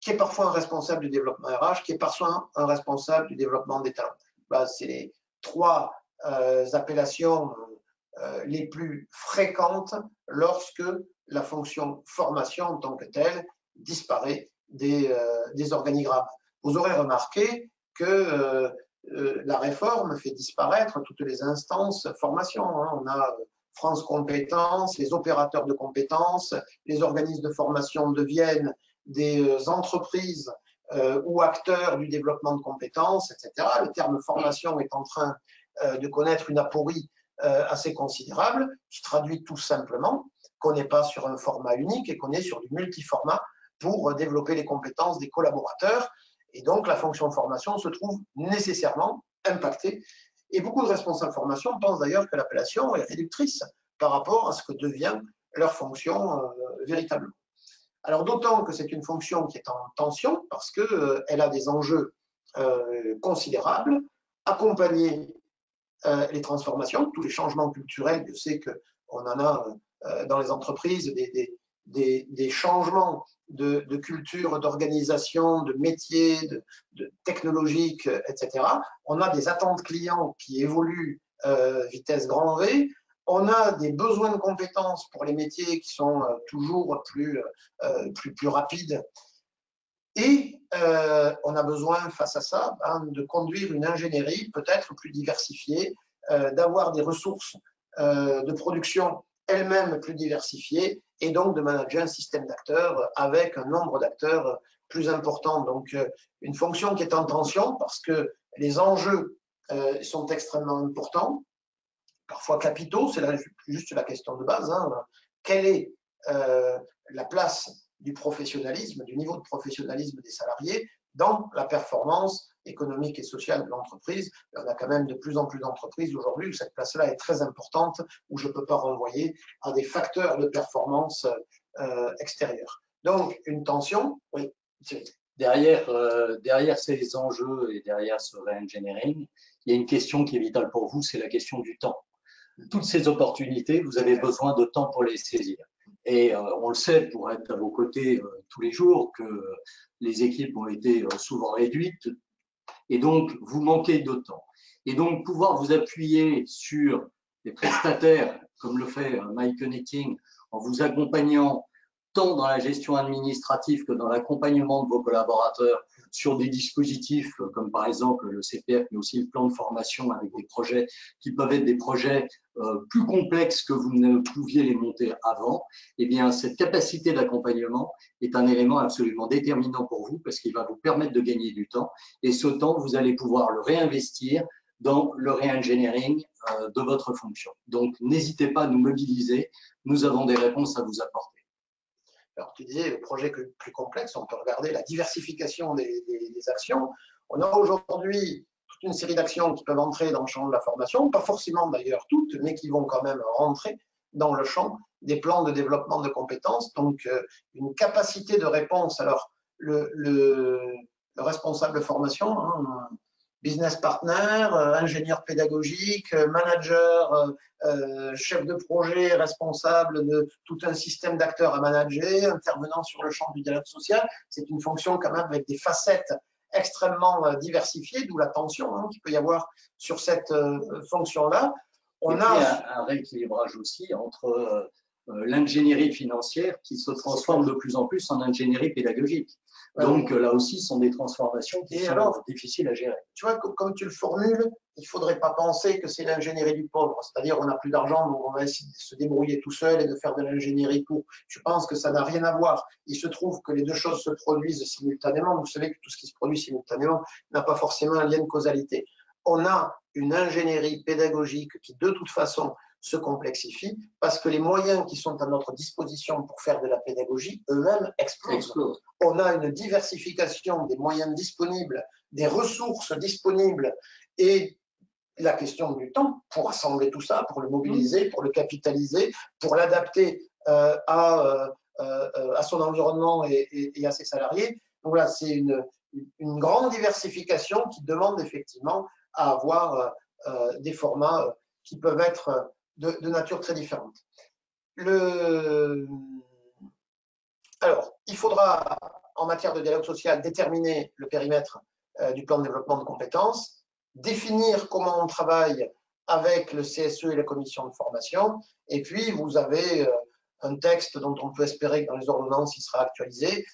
qui est parfois un responsable du développement RH, qui est parfois un responsable du développement des talents. Ben, c'est les trois appellations les plus fréquentes lorsque la fonction formation en tant que telle disparaît des organigrammes. Vous aurez remarqué que la réforme fait disparaître toutes les instances formation. Hein. On a France Compétences, les opérateurs de compétences, les organismes de formation deviennent des entreprises ou acteurs du développement de compétences, etc. Le terme formation est en train de connaître une aporie assez considérable, qui traduit tout simplement qu'on n'est pas sur un format unique et qu'on est sur du multiformat pour développer les compétences des collaborateurs. Et donc, la fonction formation se trouve nécessairement impactée. Et beaucoup de responsables formation pensent d'ailleurs que l'appellation est réductrice par rapport à ce que devient leur fonction véritablement. Alors, d'autant que c'est une fonction qui est en tension parce qu'elle a des enjeux considérables, accompagner les transformations, tous les changements culturels. Je sais qu'on en a dans les entreprises des changements de culture, d'organisation, de métier, de technologique, etc. On a des attentes clients qui évoluent vitesse grand V. On a des besoins de compétences pour les métiers qui sont toujours plus rapides. Et on a besoin, face à ça, de conduire une ingénierie peut-être plus diversifiée, d'avoir des ressources de production elles-mêmes plus diversifiées et donc de manager un système d'acteurs avec un nombre d'acteurs plus important. Donc, une fonction qui est en tension parce que les enjeux sont extrêmement importants, parfois capitaux, c'est juste la question de base. Hein. Quelle est la place du professionnalisme, du niveau de professionnalisme des salariés dans la performance économique et sociale de l'entreprise? On a quand même de plus en plus d'entreprises aujourd'hui où cette place-là est très importante, où je ne peux pas renvoyer à des facteurs de performance extérieurs. Donc, une tension, oui. Derrière ces enjeux et derrière ce re-engineering, il y a une question qui est vitale pour vous, c'est la question du temps. Toutes ces opportunités, vous avez besoin de temps pour les saisir. Et on le sait, pour être à vos côtés tous les jours, que les équipes ont été souvent réduites et donc vous manquez de temps. Et donc pouvoir vous appuyer sur des prestataires, comme le fait My Connecting, en vous accompagnant tant dans la gestion administrative que dans l'accompagnement de vos collaborateurs sur des dispositifs comme par exemple le CPF, mais aussi le plan de formation avec des projets qui peuvent être des projets plus complexes que vous ne pouviez les monter avant, eh bien cette capacité d'accompagnement est un élément absolument déterminant pour vous parce qu'il va vous permettre de gagner du temps et ce temps, vous allez pouvoir le réinvestir dans le re-engineering de votre fonction. Donc, n'hésitez pas à nous mobiliser, nous avons des réponses à vous apporter. Alors, tu disais, le projet plus complexe, on peut regarder la diversification des actions. On a aujourd'hui toute une série d'actions qui peuvent entrer dans le champ de la formation, pas forcément d'ailleurs toutes, mais qui vont quand même rentrer dans le champ des plans de développement de compétences. Donc, une capacité de réponse. Alors, le responsable de formation, hein, business partner, ingénieur pédagogique, manager, chef de projet, responsable de tout un système d'acteurs à manager, intervenant sur le champ du dialogue social. C'est une fonction quand même avec des facettes extrêmement diversifiées, d'où la tension hein, qu'il peut y avoir sur cette fonction-là. On a un rééquilibrage aussi entre l'ingénierie financière qui se transforme de plus en plus en ingénierie pédagogique. Donc là aussi, ce sont des transformations qui sont difficiles à gérer. Tu vois, comme tu le formules, il ne faudrait pas penser que c'est l'ingénierie du pauvre, c'est-à-dire on n'a plus d'argent, donc on va essayer de se débrouiller tout seul et de faire de l'ingénierie pour. Je pense que ça n'a rien à voir. Il se trouve que les deux choses se produisent simultanément. Vous savez que tout ce qui se produit simultanément n'a pas forcément un lien de causalité. On a une ingénierie pédagogique qui, de toute façon, se complexifie parce que les moyens qui sont à notre disposition pour faire de la pédagogie eux-mêmes explosent. On a une diversification des moyens disponibles, des ressources disponibles et la question du temps pour assembler tout ça, pour le mobiliser, pour le capitaliser, pour l'adapter à son environnement et à ses salariés. Donc voilà, c'est une grande diversification qui demande effectivement à avoir des formats qui peuvent être de nature très différente. Alors, il faudra, en matière de dialogue social, déterminer le périmètre du plan de développement de compétences, définir comment on travaille avec le CSE et la commission de formation, et puis vous avez un texte dont on peut espérer que dans les ordonnances il sera actualisé,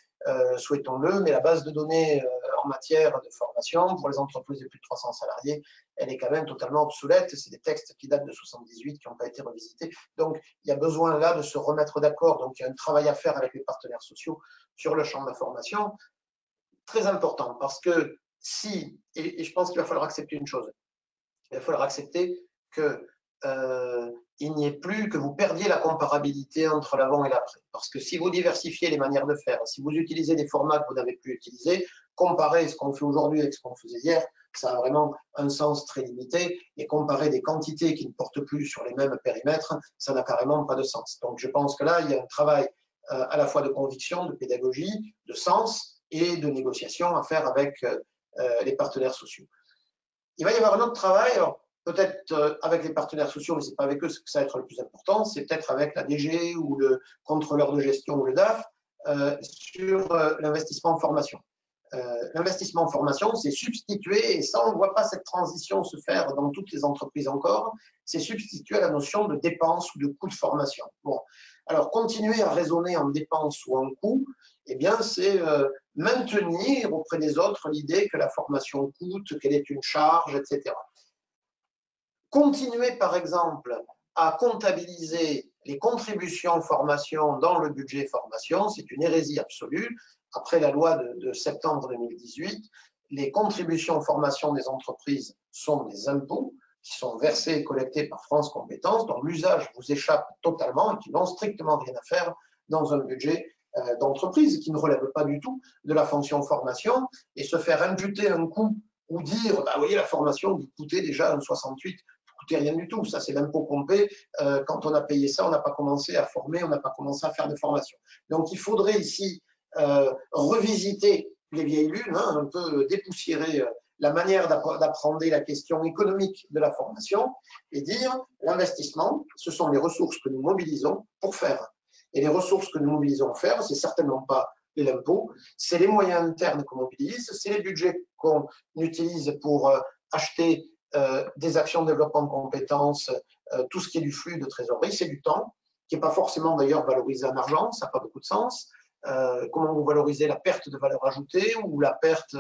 souhaitons-le, mais la base de données en matière de formation pour les entreprises de plus de 300 salariés, elle est quand même totalement obsolète. C'est des textes qui datent de 78, qui n'ont pas été revisités. Donc, il y a besoin là de se remettre d'accord. Donc, il y a un travail à faire avec les partenaires sociaux sur le champ de la formation. Très important, parce que si, et je pense qu'il va falloir accepter une chose, il va falloir accepter que il n'y ait plus, que vous perdiez la comparabilité entre l'avant et l'après. Parce que si vous diversifiez les manières de faire, si vous utilisez des formats que vous n'avez plus utilisés, comparer ce qu'on fait aujourd'hui avec ce qu'on faisait hier, ça a vraiment un sens très limité. Et comparer des quantités qui ne portent plus sur les mêmes périmètres, ça n'a carrément pas de sens. Donc je pense que là, il y a un travail à la fois de conviction, de pédagogie, de sens et de négociation à faire avec les partenaires sociaux. Il va y avoir un autre travail, alors peut-être avec les partenaires sociaux, mais ce n'est pas avec eux que ça va être le plus important, c'est peut-être avec la DG ou le contrôleur de gestion ou le DAF sur l'investissement en formation. L'investissement en formation, c'est substituer, et ça on ne voit pas cette transition se faire dans toutes les entreprises encore, c'est substituer à la notion de dépense ou de coût de formation. Bon, alors continuer à raisonner en dépense ou en coût, eh bien c'est maintenir auprès des autres l'idée que la formation coûte, qu'elle est une charge, etc. Continuer par exemple à comptabiliser les contributions formation dans le budget formation, c'est une hérésie absolue. Après la loi de septembre 2018, les contributions formation des entreprises sont des impôts qui sont versés et collectés par France Compétences, dont l'usage vous échappe totalement et qui n'ont strictement rien à faire dans un budget d'entreprise, qui ne relève pas du tout de la fonction formation, et se faire imputer un coût ou dire, bah, vous voyez, la formation vous coûtait déjà un 68, coûtait rien du tout, ça c'est l'impôt qu'on paie, quand on a payé ça, on n'a pas commencé à former, on n'a pas commencé à faire de formation. Donc il faudrait ici revisiter les vieilles lunes, hein, un peu dépoussiérer la manière d'apprendre la question économique de la formation et dire l'investissement, ce sont les ressources que nous mobilisons pour faire. Et les ressources que nous mobilisons pour faire, c'est certainement pas l'impôt, c'est les moyens internes qu'on mobilise, c'est les budgets qu'on utilise pour acheter des actions de développement de compétences, tout ce qui est du flux de trésorerie, c'est du temps, qui n'est pas forcément d'ailleurs valorisé en argent, ça n'a pas beaucoup de sens. Comment vous valorisez la perte de valeur ajoutée ou la perte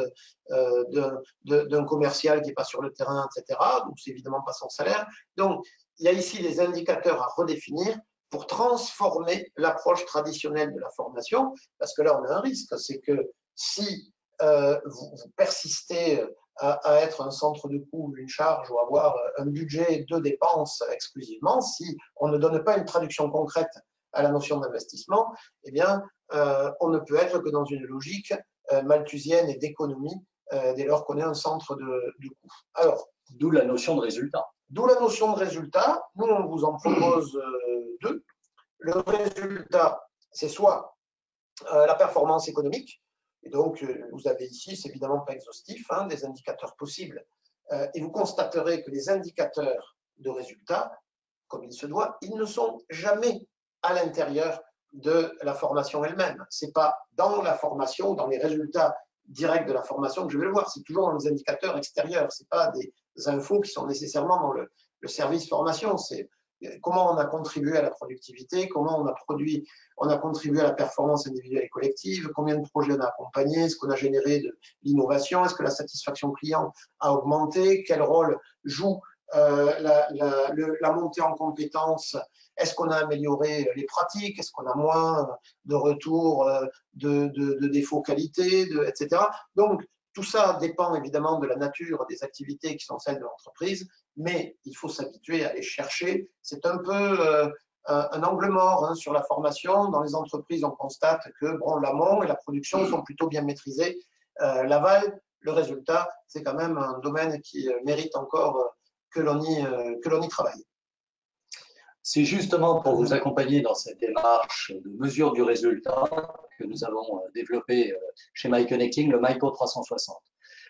d'un commercial qui n'est pas sur le terrain, etc. Donc, c'est évidemment pas son salaire. Donc, il y a ici des indicateurs à redéfinir pour transformer l'approche traditionnelle de la formation, parce que là, on a un risque, c'est que si vous persistez à être un centre de coût, une charge ou avoir un budget de dépenses exclusivement, si on ne donne pas une traduction concrète à la notion d'investissement, eh bien, on ne peut être que dans une logique malthusienne et d'économie dès lors qu'on est un centre de coût. Alors, d'où la notion de résultat. D'où la notion de résultat. Nous, on vous en propose deux. Le résultat, c'est soit la performance économique, et donc vous avez ici, c'est évidemment pas exhaustif, hein, des indicateurs possibles, et vous constaterez que les indicateurs de résultat, comme il se doit, ils ne sont jamais à l'intérieur de la formation elle-même. Ce n'est pas dans la formation, dans les résultats directs de la formation que je vais le voir, c'est toujours dans les indicateurs extérieurs, ce n'est pas des infos qui sont nécessairement dans le service formation, c'est comment on a contribué à la productivité, comment on a contribué à la performance individuelle et collective, combien de projets on a accompagnés, est-ce qu'on a généré de l'innovation, est-ce que la satisfaction client a augmenté, quel rôle joue la montée en compétences, est-ce qu'on a amélioré les pratiques, est-ce qu'on a moins de retours de défauts qualité, etc. Donc, tout ça dépend évidemment de la nature des activités qui sont celles de l'entreprise mais il faut s'habituer à les chercher. C'est un peu un angle mort hein, sur la formation. Dans les entreprises, on constate que bon, l'amont et la production sont plutôt bien maîtrisés. L'aval, le résultat, c'est quand même un domaine qui mérite encore que l'on y travaille. C'est justement pour vous accompagner dans cette démarche de mesure du résultat que nous avons développé chez MyConnecting le Myco 360.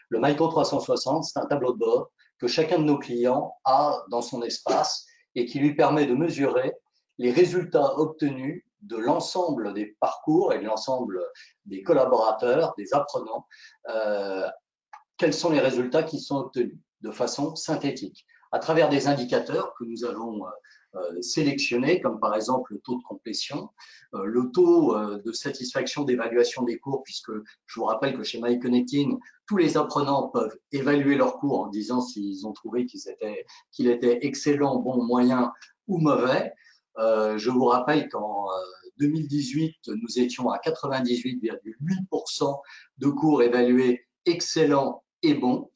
Le Myco 360, c'est un tableau de bord que chacun de nos clients a dans son espace et qui lui permet de mesurer les résultats obtenus de l'ensemble des parcours et de l'ensemble des collaborateurs, des apprenants. Quels sont les résultats qui sont obtenus de façon synthétique à travers des indicateurs que nous avons sélectionnés, comme par exemple le taux de complétion, le taux de satisfaction d'évaluation des cours, puisque je vous rappelle que chez MyConnecting, tous les apprenants peuvent évaluer leurs cours en disant s'ils ont trouvé qu'il était excellent, bon, moyen ou mauvais. Je vous rappelle qu'en 2018, nous étions à 98,8% de cours évalués excellents et bons.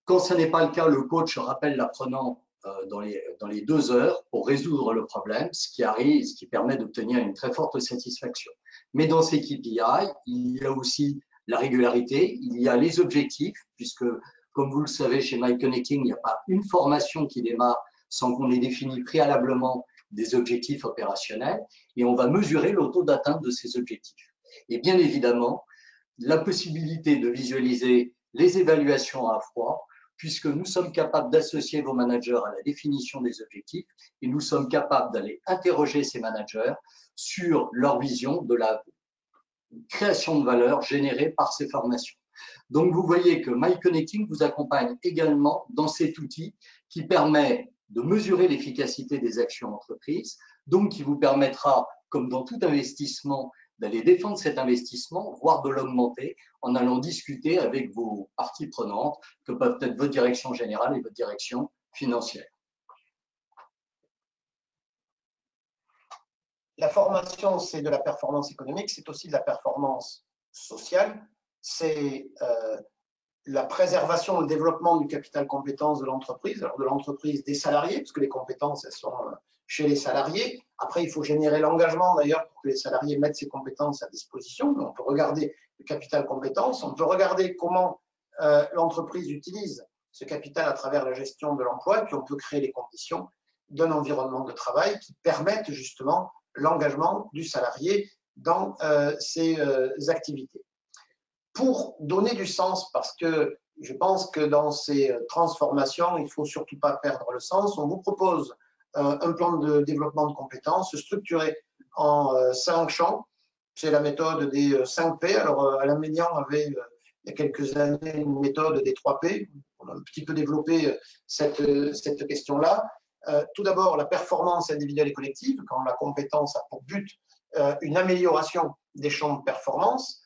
Quand ce n'est pas le cas, le coach rappelle l'apprenant dans les 2 heures pour résoudre le problème, ce qui permet d'obtenir une très forte satisfaction. Mais dans ces KPI, il y a aussi la régularité, il y a les objectifs, puisque, comme vous le savez, chez MyConnecting, il n'y a pas une formation qui démarre sans qu'on ait défini préalablement des objectifs opérationnels, et on va mesurer le taux d'atteinte de ces objectifs. Et bien évidemment, la possibilité de visualiser les évaluations à froid, puisque nous sommes capables d'associer vos managers à la définition des objectifs et nous sommes capables d'aller interroger ces managers sur leur vision de la création de valeur générée par ces formations. Donc, vous voyez que MyConnecting vous accompagne également dans cet outil qui permet de mesurer l'efficacité des actions entreprises, donc qui vous permettra, comme dans tout investissement, d'aller défendre cet investissement, voire de l'augmenter en allant discuter avec vos parties prenantes, que peuvent être votre direction générale et votre direction financière. La formation, c'est de la performance économique, c'est aussi de la performance sociale, c'est la préservation et le développement du capital compétences de l'entreprise, alors de l'entreprise des salariés, parce que les compétences, elles sont chez les salariés. Après, il faut générer l'engagement d'ailleurs pour que les salariés mettent ces compétences à disposition. On peut regarder le capital compétences, on peut regarder comment l'entreprise utilise ce capital à travers la gestion de l'emploi, puis on peut créer les conditions d'un environnement de travail qui permettent justement l'engagement du salarié dans ces activités. Pour donner du sens, parce que je pense que dans ces transformations, il ne faut surtout pas perdre le sens, on vous propose un plan de développement de compétences structuré en 5 champs. C'est la méthode des 5 P. Alors, Alain Maignan avait, il y a quelques années, une méthode des 3 P. On a un petit peu développé cette question-là. Tout d'abord, la performance individuelle et collective, quand la compétence a pour but une amélioration des champs de performance.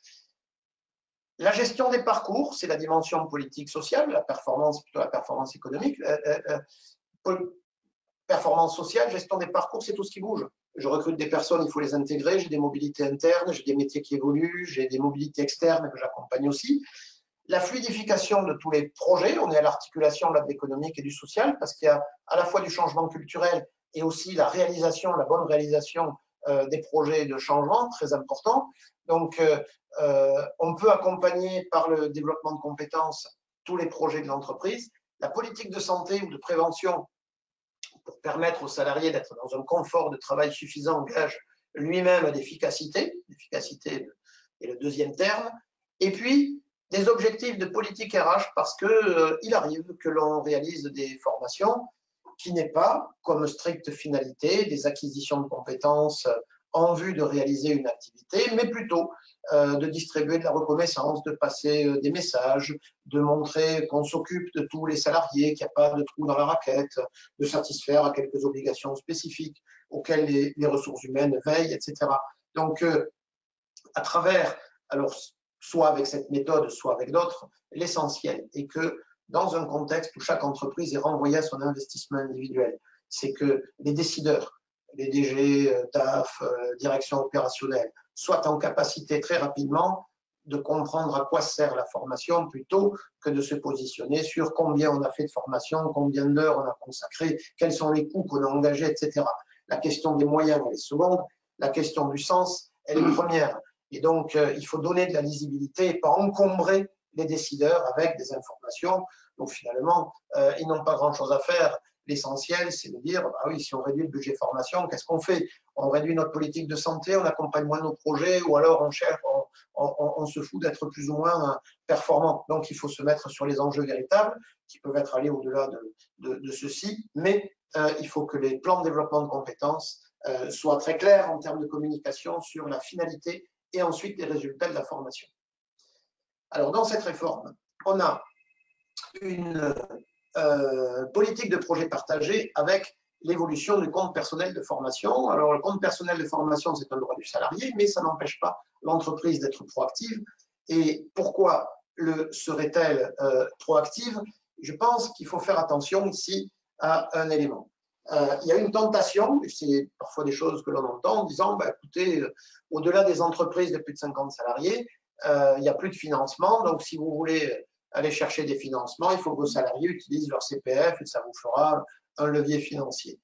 La gestion des parcours, c'est la dimension politique sociale, la performance, plutôt la performance économique. Performance sociale, gestion des parcours, c'est tout ce qui bouge. Je recrute des personnes, il faut les intégrer, j'ai des mobilités internes, j'ai des métiers qui évoluent, j'ai des mobilités externes que j'accompagne aussi. La fluidification de tous les projets, on est à l'articulation de l'économique et du social, parce qu'il y a à la fois du changement culturel et aussi la réalisation, la bonne réalisation des projets de changement, très important. Donc, on peut accompagner par le développement de compétences tous les projets de l'entreprise. La politique de santé ou de prévention, pour permettre aux salariés d'être dans un confort de travail suffisant, engage lui-même l'efficacité. L'efficacité est le deuxième terme. Et puis, des objectifs de politique RH, parce qu'il arrive que l'on réalise des formations qui n'est pas comme stricte finalité des acquisitions de compétences en vue de réaliser une activité, mais plutôt de distribuer de la reconnaissance, de passer des messages, de montrer qu'on s'occupe de tous les salariés, qu'il n'y a pas de trou dans la raquette, de satisfaire à quelques obligations spécifiques auxquelles les ressources humaines veillent, etc. Donc, à travers, alors, soit avec cette méthode, soit avec d'autres, l'essentiel est que dans un contexte où chaque entreprise est renvoyée à son investissement individuel, c'est que les décideurs, les DG, DAF, direction opérationnelle, soient en capacité très rapidement de comprendre à quoi sert la formation plutôt que de se positionner sur combien on a fait de formation, combien d'heures on a consacré, quels sont les coûts qu'on a engagés, etc. La question des moyens, elle est seconde. La question du sens, elle est première. Et donc, il faut donner de la lisibilité et pas encombrer les décideurs avec des informations. Donc, finalement, ils n'ont pas grand-chose à faire. L'essentiel, c'est de dire, bah oui, si on réduit le budget formation, qu'est-ce qu'on fait? On réduit notre politique de santé, on accompagne moins nos projets, ou alors on cherche, on se fout d'être plus ou moins performant. Donc, il faut se mettre sur les enjeux véritables, qui peuvent être allés au-delà de ceci, mais il faut que les plans de développement de compétences soient très clairs en termes de communication sur la finalité et ensuite les résultats de la formation. Alors, dans cette réforme, on a une politique de projet partagé avec l'évolution du compte personnel de formation. Alors, le compte personnel de formation, c'est un droit du salarié, mais ça n'empêche pas l'entreprise d'être proactive. Et pourquoi serait-elle proactive? Je pense qu'il faut faire attention ici à un élément. Il y a une tentation, et c'est parfois des choses que l'on entend, en disant, bah, écoutez, au-delà des entreprises de plus de 50 salariés, il n'y a plus de financement, donc si vous voulez aller chercher des financements, il faut que vos salariés utilisent leur CPF et ça vous fera un levier financier.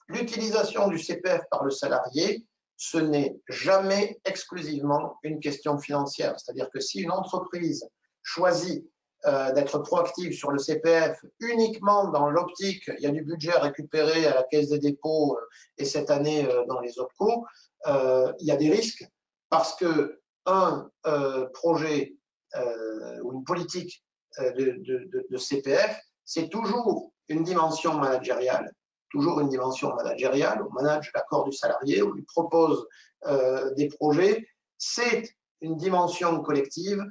L'utilisation du CPF par le salarié, ce n'est jamais exclusivement une question financière. C'est-à-dire que si une entreprise choisit d'être proactive sur le CPF uniquement dans l'optique, il y a du budget à récupérer à la Caisse des dépôts et cette année dans les OPCO, il y a des risques parce que un projet ou une politique de CPF, c'est toujours une dimension managériale. Toujours une dimension managériale. On manage l'accord du salarié, on lui propose des projets. C'est une dimension collective.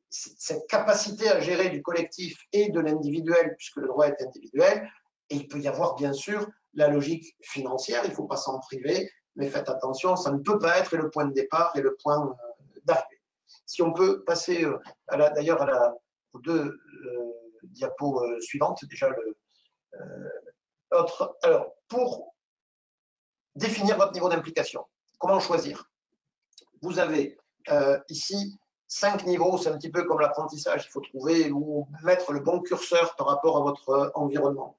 Cette capacité à gérer du collectif et de l'individuel, puisque le droit est individuel, et il peut y avoir bien sûr la logique financière, il ne faut pas s'en priver, mais faites attention, ça ne peut pas être le point de départ et le point d'arrivée. Si on peut passer d'ailleurs aux deux diapos suivantes, déjà l'autre. Alors, pour définir votre niveau d'implication, comment choisir? Vous avez ici 5 niveaux, c'est un petit peu comme l'apprentissage, il faut trouver ou mettre le bon curseur par rapport à votre environnement.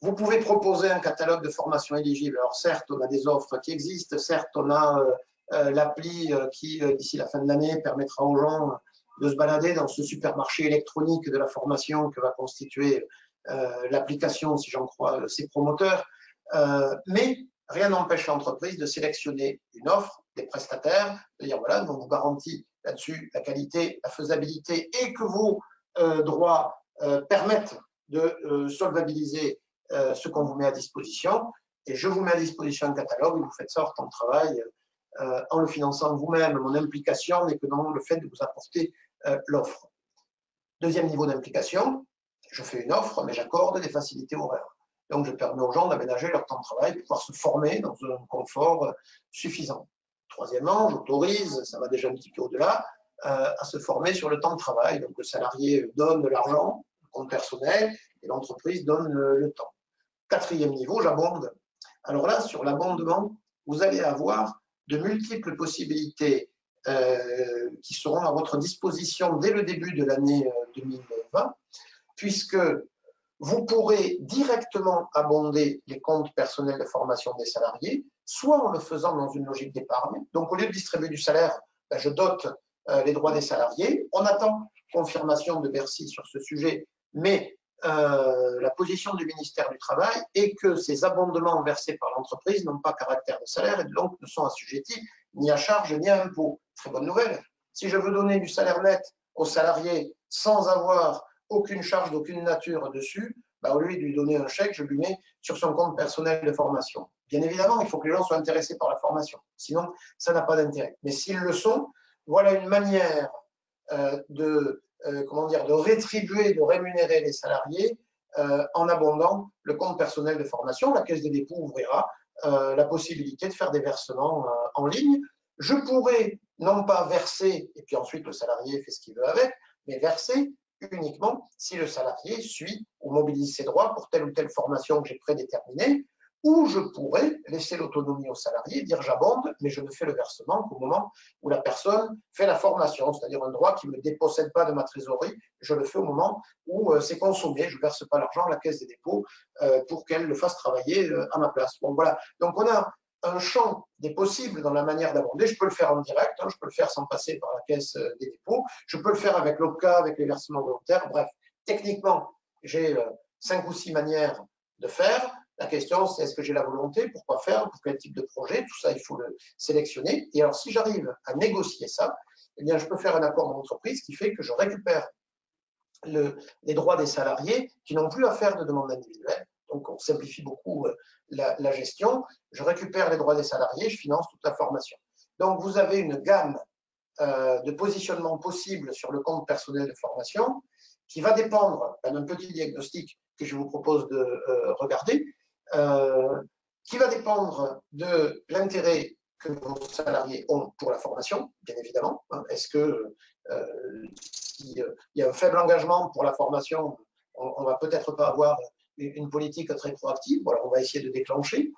Vous pouvez proposer un catalogue de formations éligibles. Alors certes, on a des offres qui existent, certes, on a l'appli qui, d'ici la fin de l'année, permettra aux gens de se balader dans ce supermarché électronique de la formation que va constituer l'application, si j'en crois ses promoteurs. Mais rien n'empêche l'entreprise de sélectionner une offre, des prestataires, de dire voilà, nous on vous garantit là-dessus la qualité, la faisabilité et que vos droits permettent de solvabiliser ce qu'on vous met à disposition. Et je vous mets à disposition un catalogue et vous faites ça hors temps de travail en le finançant vous-même. Mon implication n'est que dans le fait de vous apporter l'offre. Deuxième niveau d'implication, je fais une offre, mais j'accorde des facilités horaires. Donc, je permets aux gens d'aménager leur temps de travail pour pouvoir se former dans un confort suffisant. Troisièmement, j'autorise, ça va déjà un petit peu au-delà, à se former sur le temps de travail. Donc, le salarié donne de l'argent, le compte personnel, et l'entreprise donne le temps. Quatrième niveau, j'abonde. Alors là, sur l'abondement, vous allez avoir de multiples possibilités qui seront à votre disposition dès le début de l'année 2020, puisque vous pourrez directement abonder les comptes personnels de formation des salariés, soit en le faisant dans une logique d'épargne. Donc, au lieu de distribuer du salaire, je dote les droits des salariés. On attend confirmation de Bercy sur ce sujet, mais la position du ministère du Travail est que ces abondements versés par l'entreprise n'ont pas caractère de salaire et donc ne sont assujettis ni à charge ni à impôt. Très bonne nouvelle. Si je veux donner du salaire net aux salariés sans avoir aucune charge d'aucune nature dessus, bah, au lieu de lui donner un chèque, je lui mets sur son compte personnel de formation. Bien évidemment, il faut que les gens soient intéressés par la formation. Sinon, ça n'a pas d'intérêt. Mais s'ils le sont, voilà une manière de rétribuer, de rémunérer les salariés en abondant le compte personnel de formation. La Caisse des dépôts ouvrira la possibilité de faire des versements en ligne. Je pourrais non pas verser, et puis ensuite le salarié fait ce qu'il veut avec, mais verser uniquement si le salarié suit ou mobilise ses droits pour telle ou telle formation que j'ai prédéterminée, ou je pourrais laisser l'autonomie aux salariés, dire j'abonde, mais je ne fais le versement qu'au moment où la personne fait la formation, c'est-à-dire un droit qui ne me dépossède pas de ma trésorerie, je le fais au moment où c'est consommé, je ne verse pas l'argent à la caisse des dépôts pour qu'elle le fasse travailler à ma place. Bon, voilà. Donc on a un champ des possibles dans la manière d'abonder. Je peux le faire en direct, je peux le faire sans passer par la caisse des dépôts, je peux le faire avec l'OPCA, avec les versements volontaires. Bref, techniquement, j'ai 5 ou 6 manières de faire. La question, c'est est-ce que j'ai la volonté, pourquoi faire, pour quel type de projet, tout ça, il faut le sélectionner. Et alors, si j'arrive à négocier ça, eh bien, je peux faire un accord d'entreprise qui fait que je récupère les droits des salariés qui n'ont plus à faire de demande individuelle. Donc, on simplifie beaucoup la gestion. Je récupère les droits des salariés, je finance toute la formation. Donc, vous avez une gamme de positionnement possible sur le compte personnel de formation qui va dépendre d'un petit diagnostic que je vous propose de regarder, qui va dépendre de l'intérêt que vos salariés ont pour la formation, bien évidemment. Est-ce que s'il y a un faible engagement pour la formation, on ne va peut-être pas avoir une politique très proactive. Voilà, on va essayer de déclencher.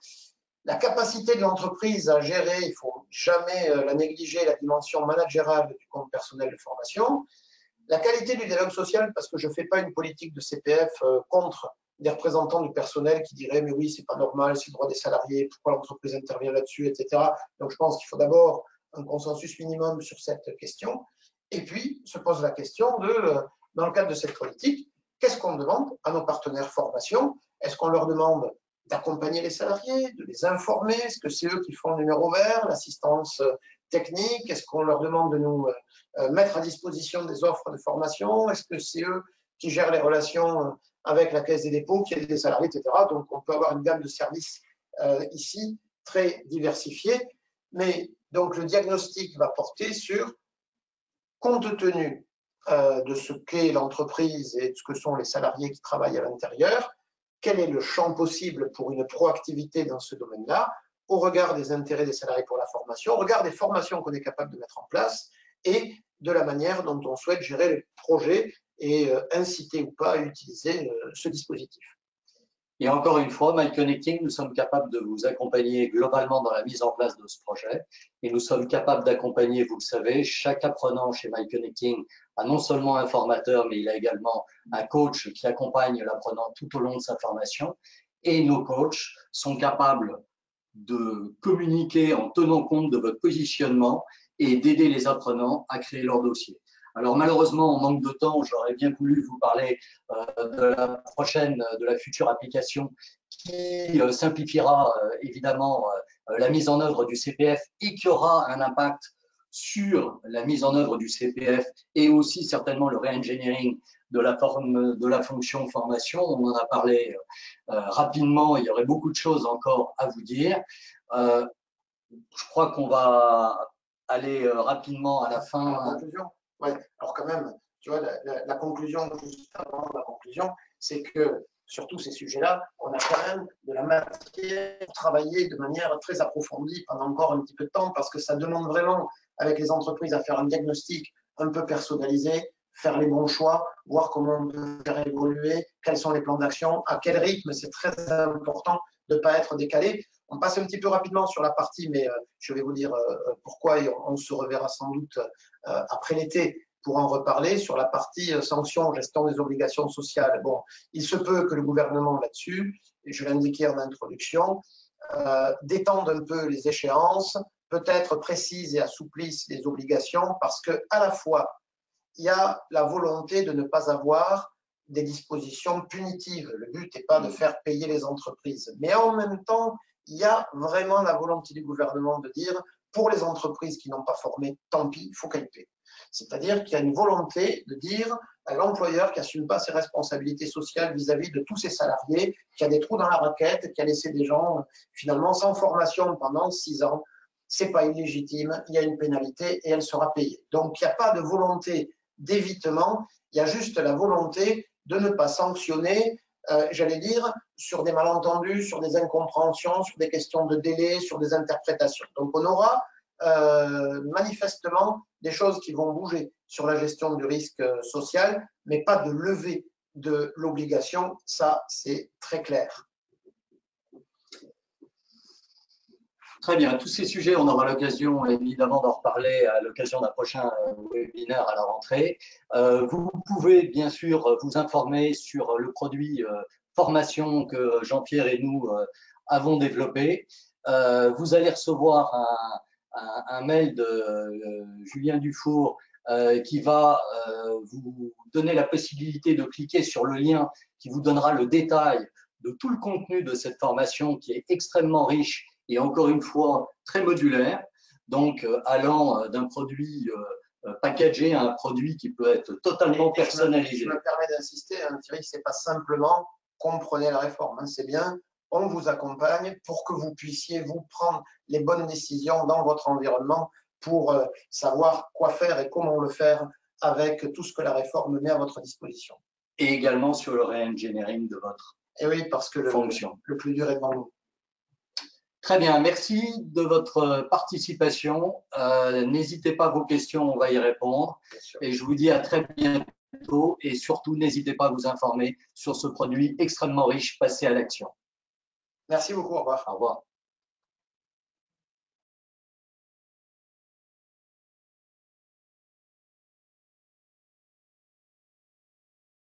La capacité de l'entreprise à gérer, il ne faut jamais la négliger, la dimension managériale du compte personnel de formation. La qualité du dialogue social, parce que je ne fais pas une politique de CPF contre des représentants du personnel qui diraient mais oui, c'est pas normal, c'est le droit des salariés, pourquoi l'entreprise intervient là-dessus, etc. Donc je pense qu'il faut d'abord un consensus minimum sur cette question. Et puis se pose la question de, dans le cadre de cette politique, qu'est-ce qu'on demande à nos partenaires formation? Est-ce qu'on leur demande d'accompagner les salariés, de les informer? Est-ce que c'est eux qui font le numéro vert, l'assistance technique? Est-ce qu'on leur demande de nous mettre à disposition des offres de formation? Est-ce que c'est eux qui gèrent les relations avec la caisse des dépôts, qui est des salariés, etc. Donc, on peut avoir une gamme de services ici très diversifiée. Mais donc, le diagnostic va porter sur, compte tenu de ce qu'est l'entreprise et de ce que sont les salariés qui travaillent à l'intérieur, quel est le champ possible pour une proactivité dans ce domaine-là, au regard des intérêts des salariés pour la formation, au regard des formations qu'on est capable de mettre en place et de la manière dont on souhaite gérer le projet et inciter ou pas à utiliser ce dispositif. Et encore une fois, MyConnecting, nous sommes capables de vous accompagner globalement dans la mise en place de ce projet. Et nous sommes capables d'accompagner, vous le savez, chaque apprenant chez MyConnecting a non seulement un formateur, mais il a également un coach qui accompagne l'apprenant tout au long de sa formation. Et nos coachs sont capables de communiquer en tenant compte de votre positionnement et d'aider les apprenants à créer leur dossier. Alors malheureusement, on manque de temps, j'aurais bien voulu vous parler de la future application qui simplifiera évidemment la mise en œuvre du CPF et qui aura un impact sur la mise en œuvre du CPF et aussi certainement le re-engineering de la fonction formation. On en a parlé rapidement, il y aurait beaucoup de choses encore à vous dire. Je crois qu'on va aller rapidement à la fin. La conclusion. Ouais. Alors quand même, tu vois, la conclusion, juste avant la conclusion, c'est que sur tous ces sujets-là, on a quand même de la matière pour travailler de manière très approfondie pendant encore un petit peu de temps, parce que ça demande vraiment, avec les entreprises, à faire un diagnostic un peu personnalisé, faire les bons choix, voir comment on peut faire évoluer, quels sont les plans d'action, à quel rythme. C'est très important de ne pas être décalé. On passe un petit peu rapidement sur la partie, mais je vais vous dire pourquoi et on se reverra sans doute après l'été pour en reparler sur la partie sanctions, gestion des obligations sociales. Bon, il se peut que le gouvernement là-dessus, et je l'indiquais en introduction, détende un peu les échéances, peut-être précise et assouplisse les obligations parce que à la fois, il y a la volonté de ne pas avoir des dispositions punitives. Le but n'est pas de faire payer les entreprises, mais en même temps, il y a vraiment la volonté du gouvernement de dire, pour les entreprises qui n'ont pas formé, tant pis, il faut qu'elles paient. C'est-à-dire qu'il y a une volonté de dire à l'employeur qui n'assume pas ses responsabilités sociales vis-à-vis de tous ses salariés, qui a des trous dans la raquette, qui a laissé des gens finalement sans formation pendant 6 ans. Ce n'est pas illégitime, il y a une pénalité et elle sera payée. Donc il n'y a pas de volonté d'évitement, il y a juste la volonté de ne pas sanctionner, j'allais dire, sur des malentendus, sur des incompréhensions, sur des questions de délai, sur des interprétations. Donc on aura manifestement des choses qui vont bouger sur la gestion du risque social, mais pas de levée de l'obligation, ça c'est très clair. Très bien, tous ces sujets, on aura l'occasion évidemment d'en reparler à l'occasion d'un prochain webinaire à la rentrée. Vous pouvez bien sûr vous informer sur le produit formation que Jean-Pierre et nous avons développé. Vous allez recevoir un mail de Julien Dufour qui va vous donner la possibilité de cliquer sur le lien qui vous donnera le détail de tout le contenu de cette formation qui est extrêmement riche et encore une fois très modulaire, donc allant d'un produit packagé à un produit qui peut être totalement personnalisé. Je me permets d'insister, hein, Thierry, c'est pas simplement comprenez la réforme, hein, c'est bien, on vous accompagne pour que vous puissiez vous prendre les bonnes décisions dans votre environnement pour savoir quoi faire et comment le faire avec tout ce que la réforme met à votre disposition. Et également sur le re-engineering de votre oui, parce que fonction. Le plus dur est devant nous. Très bien, merci de votre participation. N'hésitez pas à vos questions, on va y répondre. Et je vous dis à très bientôt et surtout n'hésitez pas à vous informer sur ce produit extrêmement riche, passez à l'action. Merci beaucoup, au revoir. Au revoir.